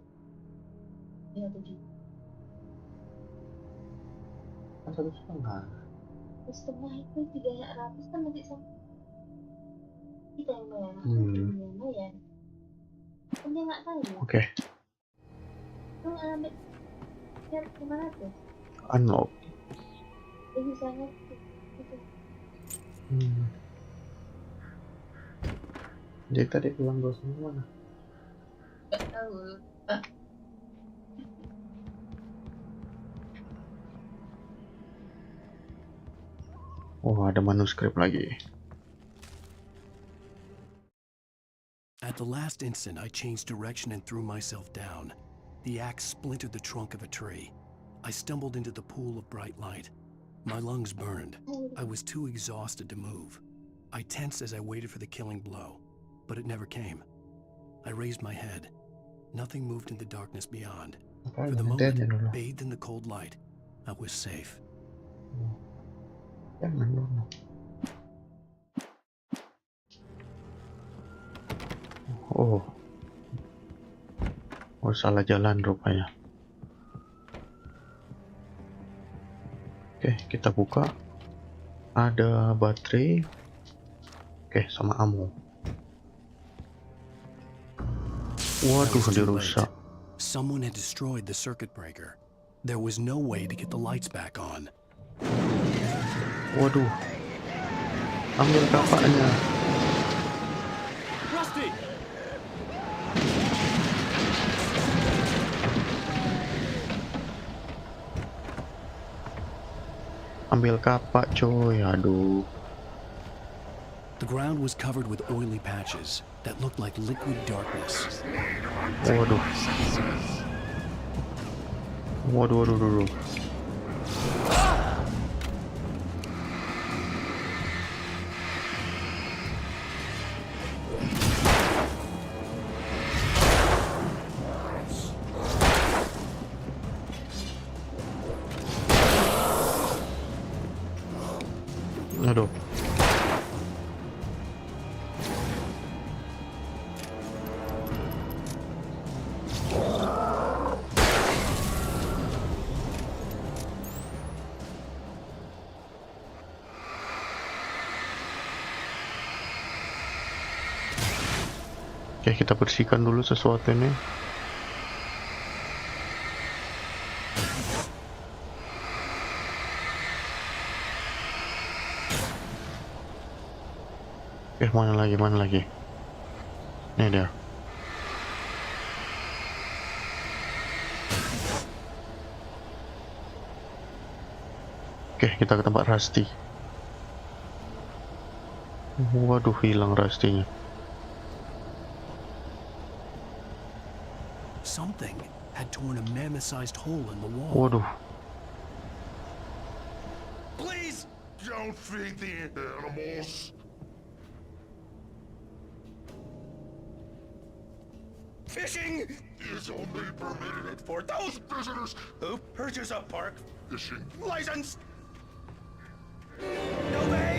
Setengah itu 300 kan nanti sama kita yang bayar. Gimana ya? Dia nggak tahu. Oke. Lu ambil lihat gimana tuh? Unlock. Dia bisa ngerti. Gitu. Jadi tadi bilang bosnya mana? Nggak tahu. Oh, ada manuskrip lagi. At the last instant, I changed direction and threw myself down. The axe splintered the trunk of a tree. I stumbled into the pool of bright light. My lungs burned. I was too exhausted to move. I tensed as I waited for the killing blow, but it never came. I raised my head. Nothing moved in the darkness beyond. For the moment, bathed in the cold light, I was safe. Oh, salah jalan rupanya. Oke, kita buka. Ada baterai. Oke, sama ammo. Waduh, dirusak. Someone had destroyed the circuit breaker. There was no way to get the lights back on. Waduh. Ambil kapaknya. Rusty! Ambil kapak, coy. Aduh. The ground was covered with oily patches that looked like liquid darkness. Waduh. Waduh. Aduh. Oke, kita bersihkan dulu sesuatu ini. Oke, mana lagi? Ini dia. Oke, kita ke tempat Rusty. Waduh, hilang Rusty-nya. Something had torn a mammoth-sized hole in the wall. Waduh. Please don't feed the animals. Fishing is only permitted for those visitors who purchase a park fishing license.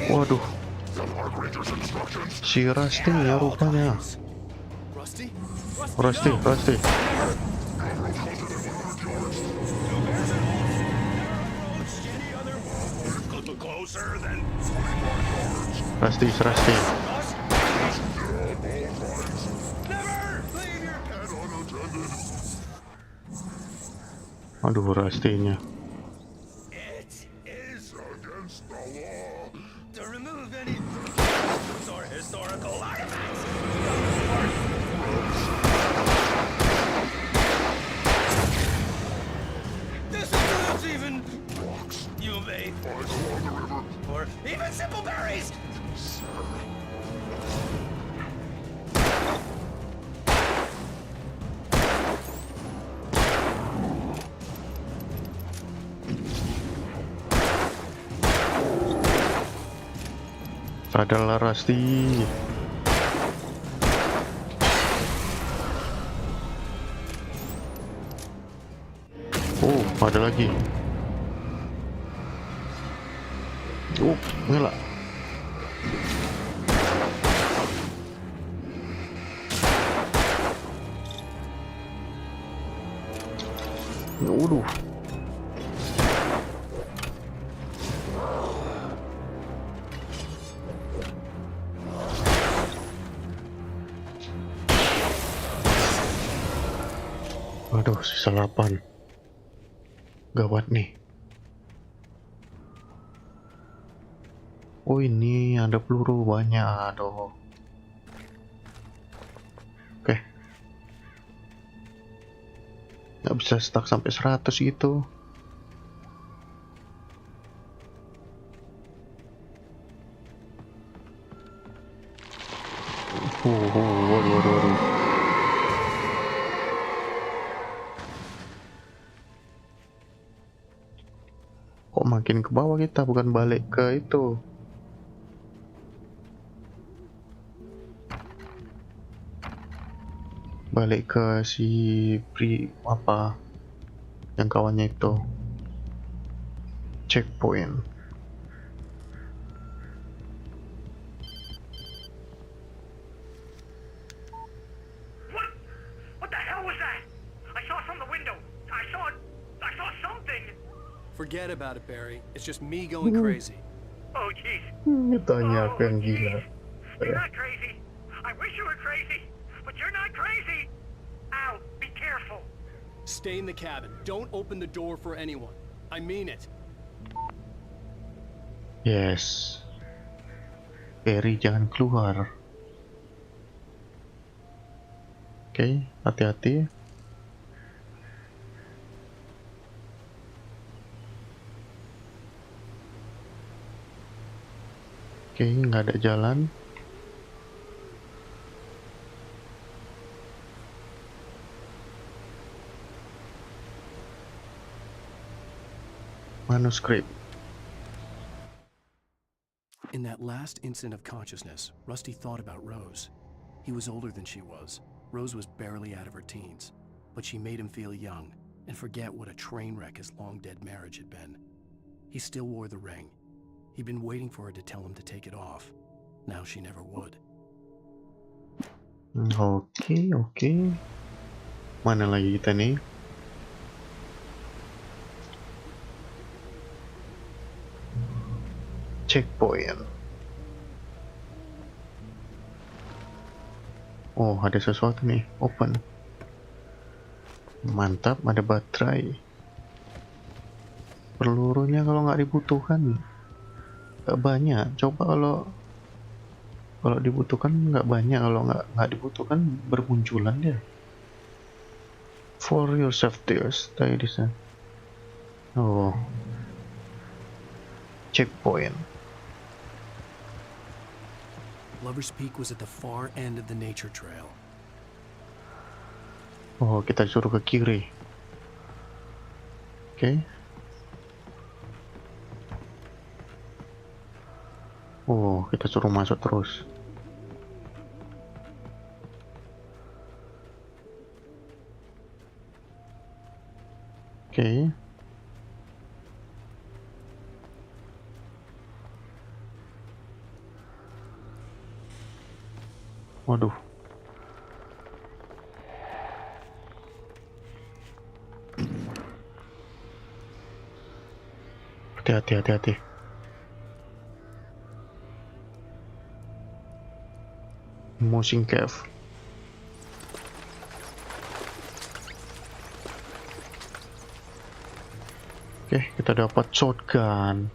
Waduh. Si Rusty ya rupanya. Rusty. Rusty. Aduh, Rusty-nya. It is against the law to remove any or historical artifacts. This includes even rocks you may find along the river, or even simple berries. Sadarlah Rusty. Oh, ada lagi. Nyala. Waduh. Waduh, sisa 8. Gawat nih. Oh, ini ada peluru banyak. Aduh. Oke. Nggak bisa stuck sampai 100 gitu. Waduh. Kok makin ke bawah kita, bukan balik ke itu. Balik ke si apa yang kawannya itu. Checkpoint. Forget about it, Barry. It's just me going crazy. Oh, jeez. Tanya aku yang gila. You're not crazy. I wish you were crazy, but you're not crazy. Ow, be careful. Stay in the cabin. Don't open the door for anyone. I mean it. Yes. Barry, jangan keluar. Oke, hati-hati. Oke, nggak ada jalan. Manuskrip. In that last instant of consciousness, Rusty thought about Rose. He was older than she was. Rose was barely out of her teens, but she made him feel young and forget what a train wreck his long-dead marriage had been. He still wore the ring. He'd been waiting for her to tell him to take it off. Now she never would. Oke. Mana lagi kita nih? Checkpoint. Oh, ada sesuatu nih. Open. Mantap, ada baterai. Pelurunya kalau nggak dibutuhkan nggak banyak. Coba kalau dibutuhkan nggak banyak, kalau nggak dibutuhkan bermunculan dia. For your safety, stay di sana. Oh, checkpoint. Lover's Peak was at the far end of the nature trail. Oh, kita suruh ke kiri. Oke. Oh, kita suruh masuk terus. Oke. Waduh. Hati-hati. Motion cave. Oke, kita dapat shotgun.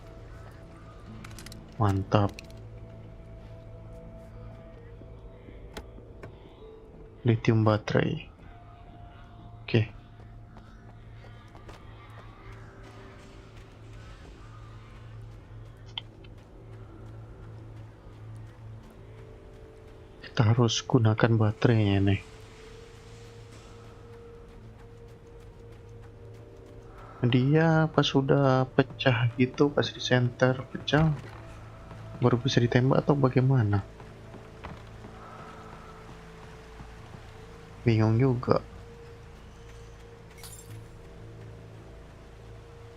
Mantap. Lithium baterai. Oke. Kita harus gunakan baterainya nih. Dia pas sudah pecah gitu, pas di center pecah, baru bisa ditembak atau bagaimana? Bingung juga.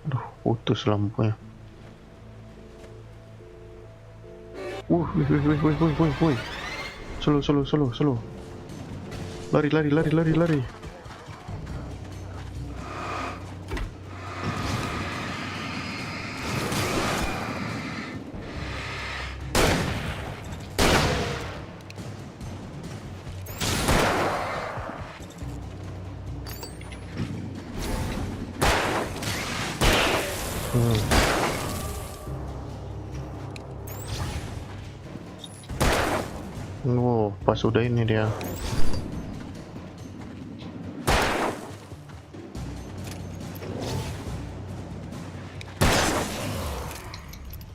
Aduh, putus lampunya. Wih. Slow. Lari. Oh, pas udah ini dia.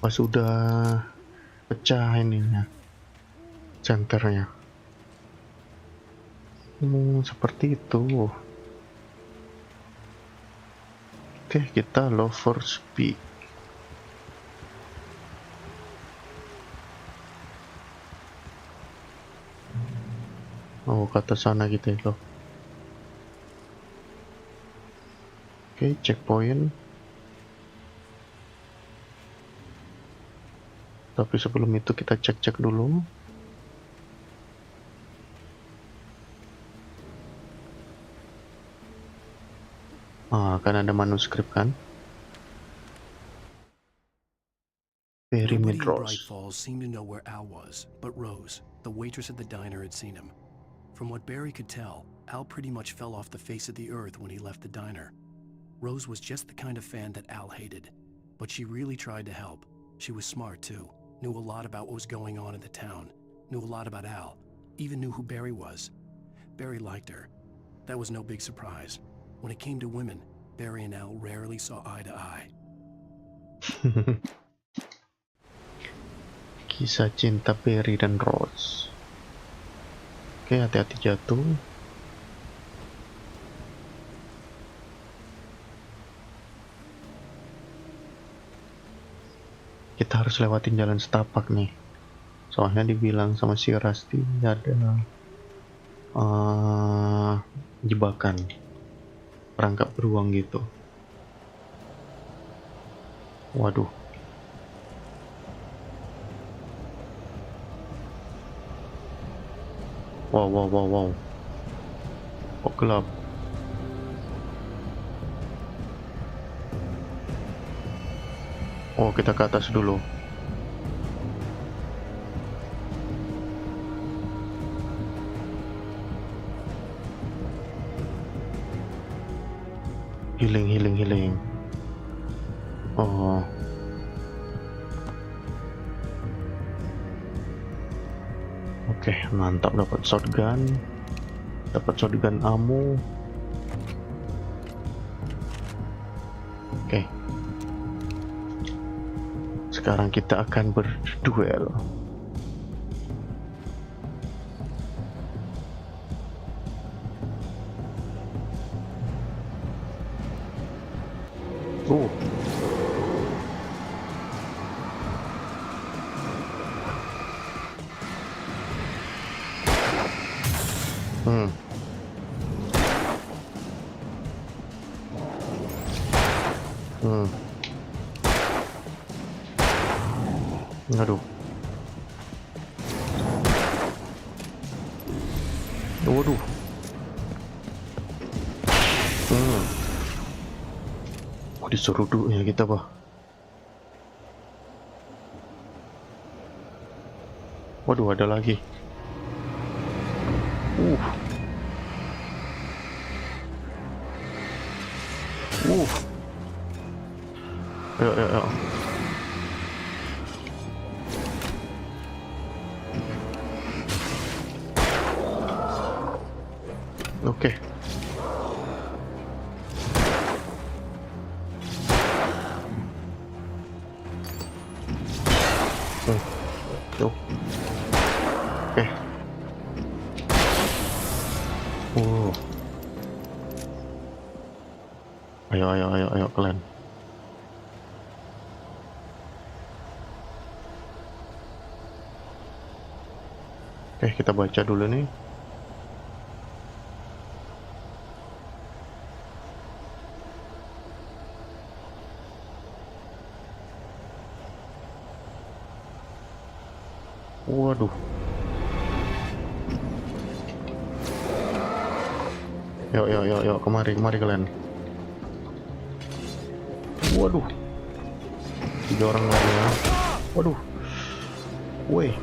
Pas udah pecah ininya, senternya. Seperti itu. Oke, kita lover speak. Oh, kata sana gitu ya, loh. Oke, checkpoint. Tapi sebelum itu kita cek-cek dulu. Kan ada manuskrip kan? Very Nobody in Bright Midrose. Falls seemed to know where Al was, but Rose, the waitress at the diner, had seen him. From what Barry could tell, Al pretty much fell off the face of the earth when he left the diner. Rose was just the kind of fan that Al hated, but she really tried to help. She was smart too, knew a lot about what was going on in the town, knew a lot about Al, even knew who Barry was. Barry liked her. That was no big surprise. When it came to women, Barry and Al rarely saw eye to eye. Kisah cinta Barry dan Rose. Oke, hati-hati jatuh. Kita harus lewatin jalan setapak nih. Soalnya dibilang sama si Rusty ada jebakan perangkap beruang gitu. Waduh. Wow. Kok gelap? Oh, kita ke atas dulu. Healing. Oh. Oke, mantap, dapat shotgun ammo. Oke. Sekarang kita akan berduel. Aduh. Waduh. Diseruduk ya kita, bah. Waduh, ada lagi. Ayo. Oke. Oke. Ayo kalian. Oke, kita baca dulu nih. Waduh. Yuk, kemari kalian. Waduh. 3 orang lagi ya. Waduh. Woi.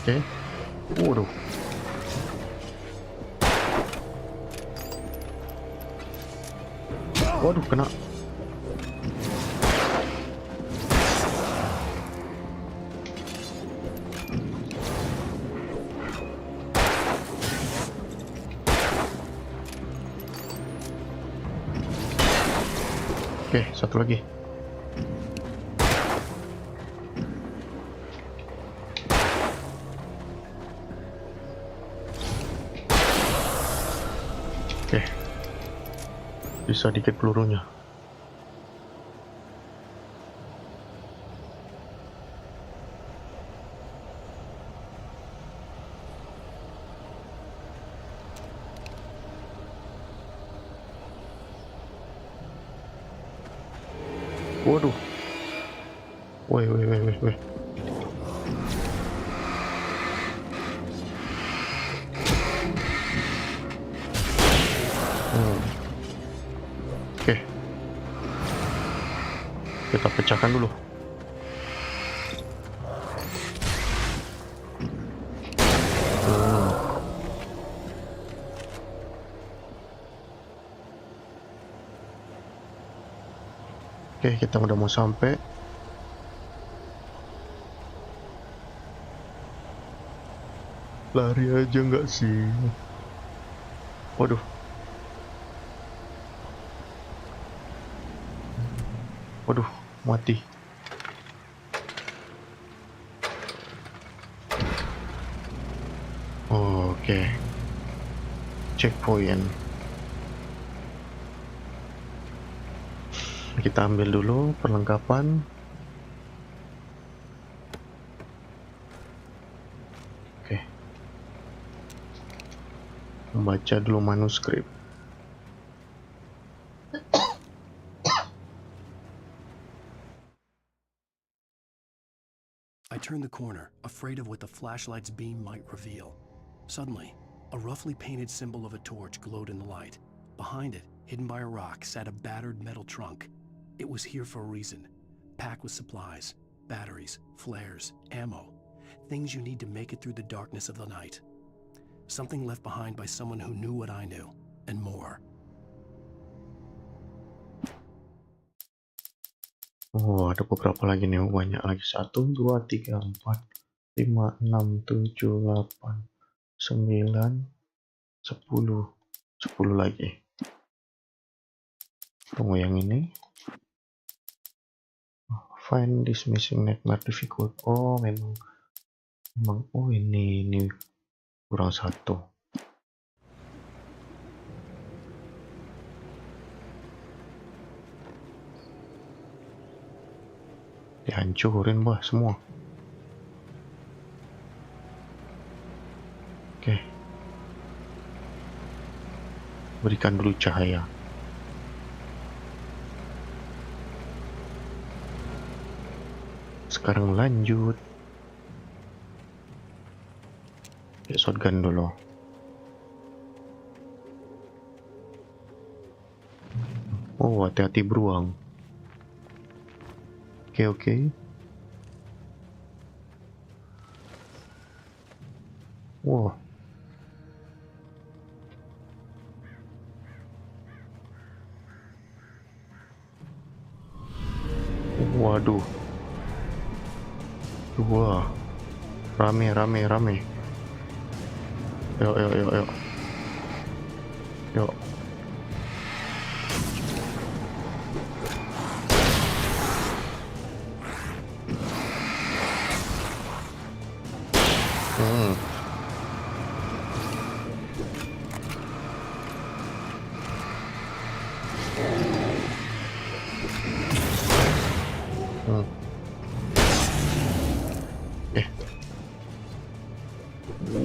Oke. Waduh. Waduh, kena. Oke, satu lagi. Oke. Bisa dikit pelurunya. Waduh. Woi. Oke. Kita pecahkan dulu. Oke, kita udah mau sampai. Lari aja nggak sih? Waduh. Waduh, mati. Oke. Checkpoint. Kita ambil dulu perlengkapan. Oke. Membaca dulu manuskrip. I turned the corner, afraid of what the flashlight's beam might reveal. Suddenly, a roughly painted symbol of a torch glowed in the light. Behind it, hidden by a rock, sat a battered metal trunk. It was here for a reason, packed with supplies, batteries, flares, ammo, things you need to make it through the darkness of the night. Something left behind by someone who knew what I knew, and more. Oh, ada beberapa lagi nih, banyak lagi. 1, 2, 3, 4, 5, 6, 7, 8, 9, 10. 10 lagi. Tunggu yang ini. Find this missing nightmare difficult. Oh, memang. Oh, ini kurang 1. Dihancurin bah semua. Oke. Berikan dulu cahaya. Sekarang lanjut. Ya, shotgun dulu. Oh, hati-hati beruang. Oke. Wow. Waduh. Wah. Rame. Yuk.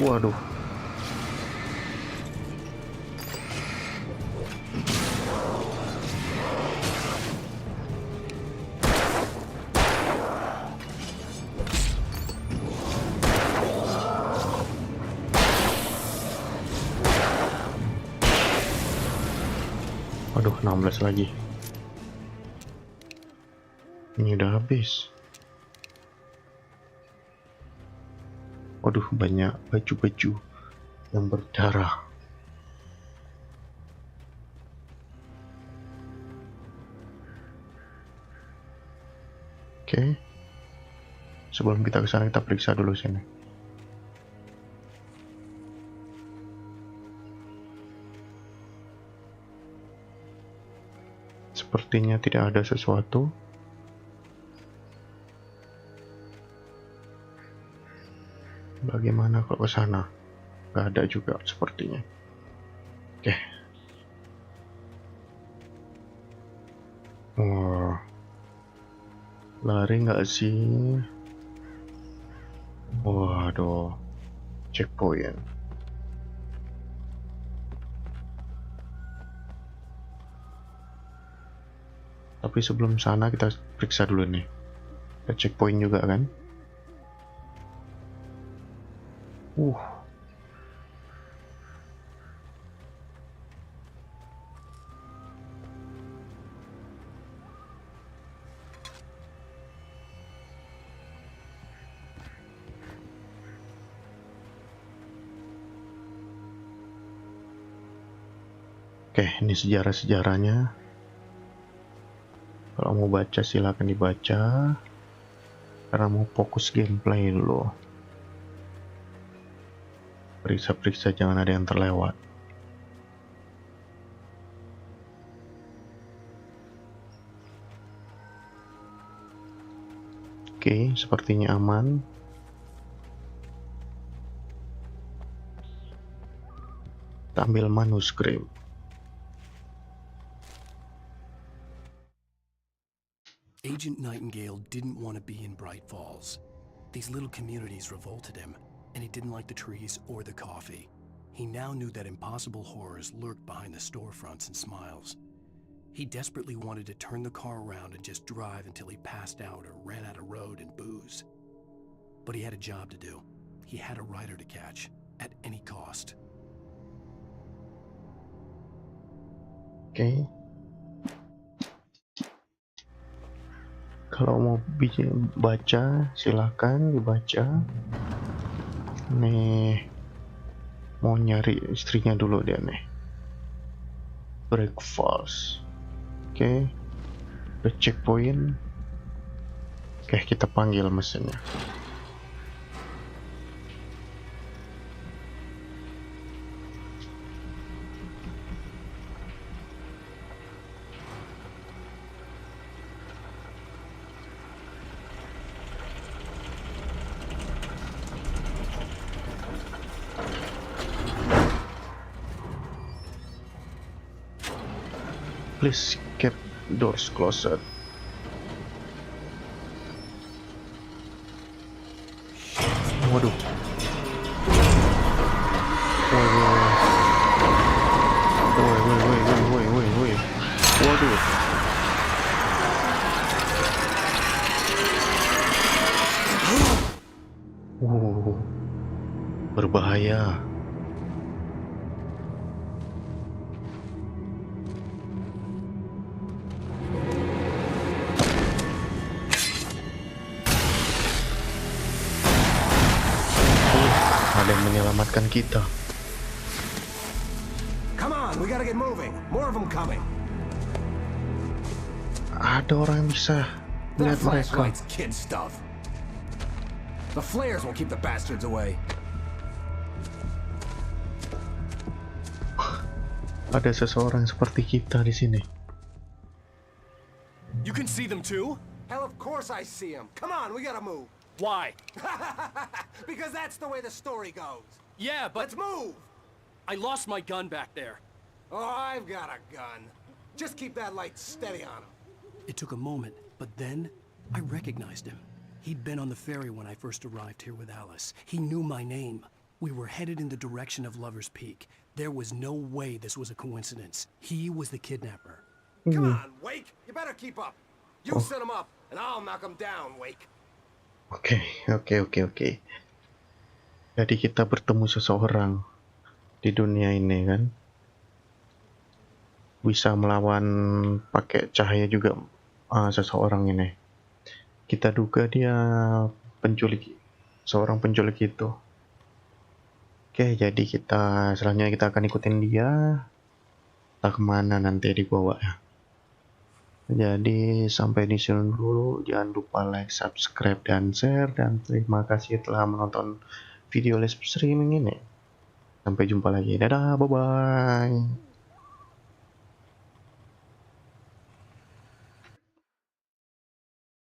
Waduh. Waduh, 16 lagi. Ini udah habis. Waduh, banyak baju-baju yang berdarah. Oke. Sebelum kita ke sana, kita periksa dulu sini. sepertinya tidak ada sesuatu. Bagaimana kalau ke sana? Gak ada juga sepertinya. Oke. Wah. Lari nggak sih? Waduh. Checkpoint. Tapi sebelum sana kita periksa dulu nih. Kita checkpoint juga kan? Oke, ini sejarah-sejarahnya. Kalau mau baca silakan dibaca. Karena mau fokus gameplay dulu. Periksa-periksa jangan ada yang terlewat. Oke, sepertinya aman. Kita ambil manuskrip. Agent Nightingale didn't want to be in Bright Falls. These little communities revolted him, and he didn't like the trees or the coffee. He now knew that impossible horrors lurked behind the storefronts and smiles. He desperately wanted to turn the car around and just drive until he passed out or ran out of road and booze. But he had a job to do. He had a rider to catch, at any cost. Oke. Kalau mau baca silakan dibaca. Nih mau nyari istrinya dulu dia nih. Breakfast. Oke. The checkpoint. Oke, kita panggil mesinnya. Please keep doors closed. Waduh. Woi. Waduh. Berbahaya. Ada yang menyelamatkan kita. Come on, we gotta get moving. More of them coming. Ada orang yang bisa melihat mereka. Kid stuff. The flares will keep the bastards away. Ada seseorang seperti kita di sini. You can see them too? Hell, of course I see them. Come on, we gotta move. Why? Because that's the way the story goes. Yeah, but... Let's move! I lost my gun back there. Oh, I've got a gun. Just keep that light steady on him. It took a moment, but then I recognized him. He'd been on the ferry when I first arrived here with Alice. He knew my name. We were headed in the direction of Lover's Peak. There was no way this was a coincidence. He was the kidnapper. Come on, Wake. You better keep up. You set him up, and I'll knock him down, Wake. Oke. Jadi kita bertemu seseorang di dunia ini kan. Bisa melawan pakai cahaya juga seseorang ini. Kita duga dia penculik, seorang penculik itu. Oke, jadi selanjutnya kita akan ikutin dia. Entah kemana nanti dibawa ya. Jadi sampai di sini dulu. Jangan lupa like, subscribe, dan share. Dan terima kasih telah menonton video live streaming ini. Sampai jumpa lagi. Dadah, bye-bye.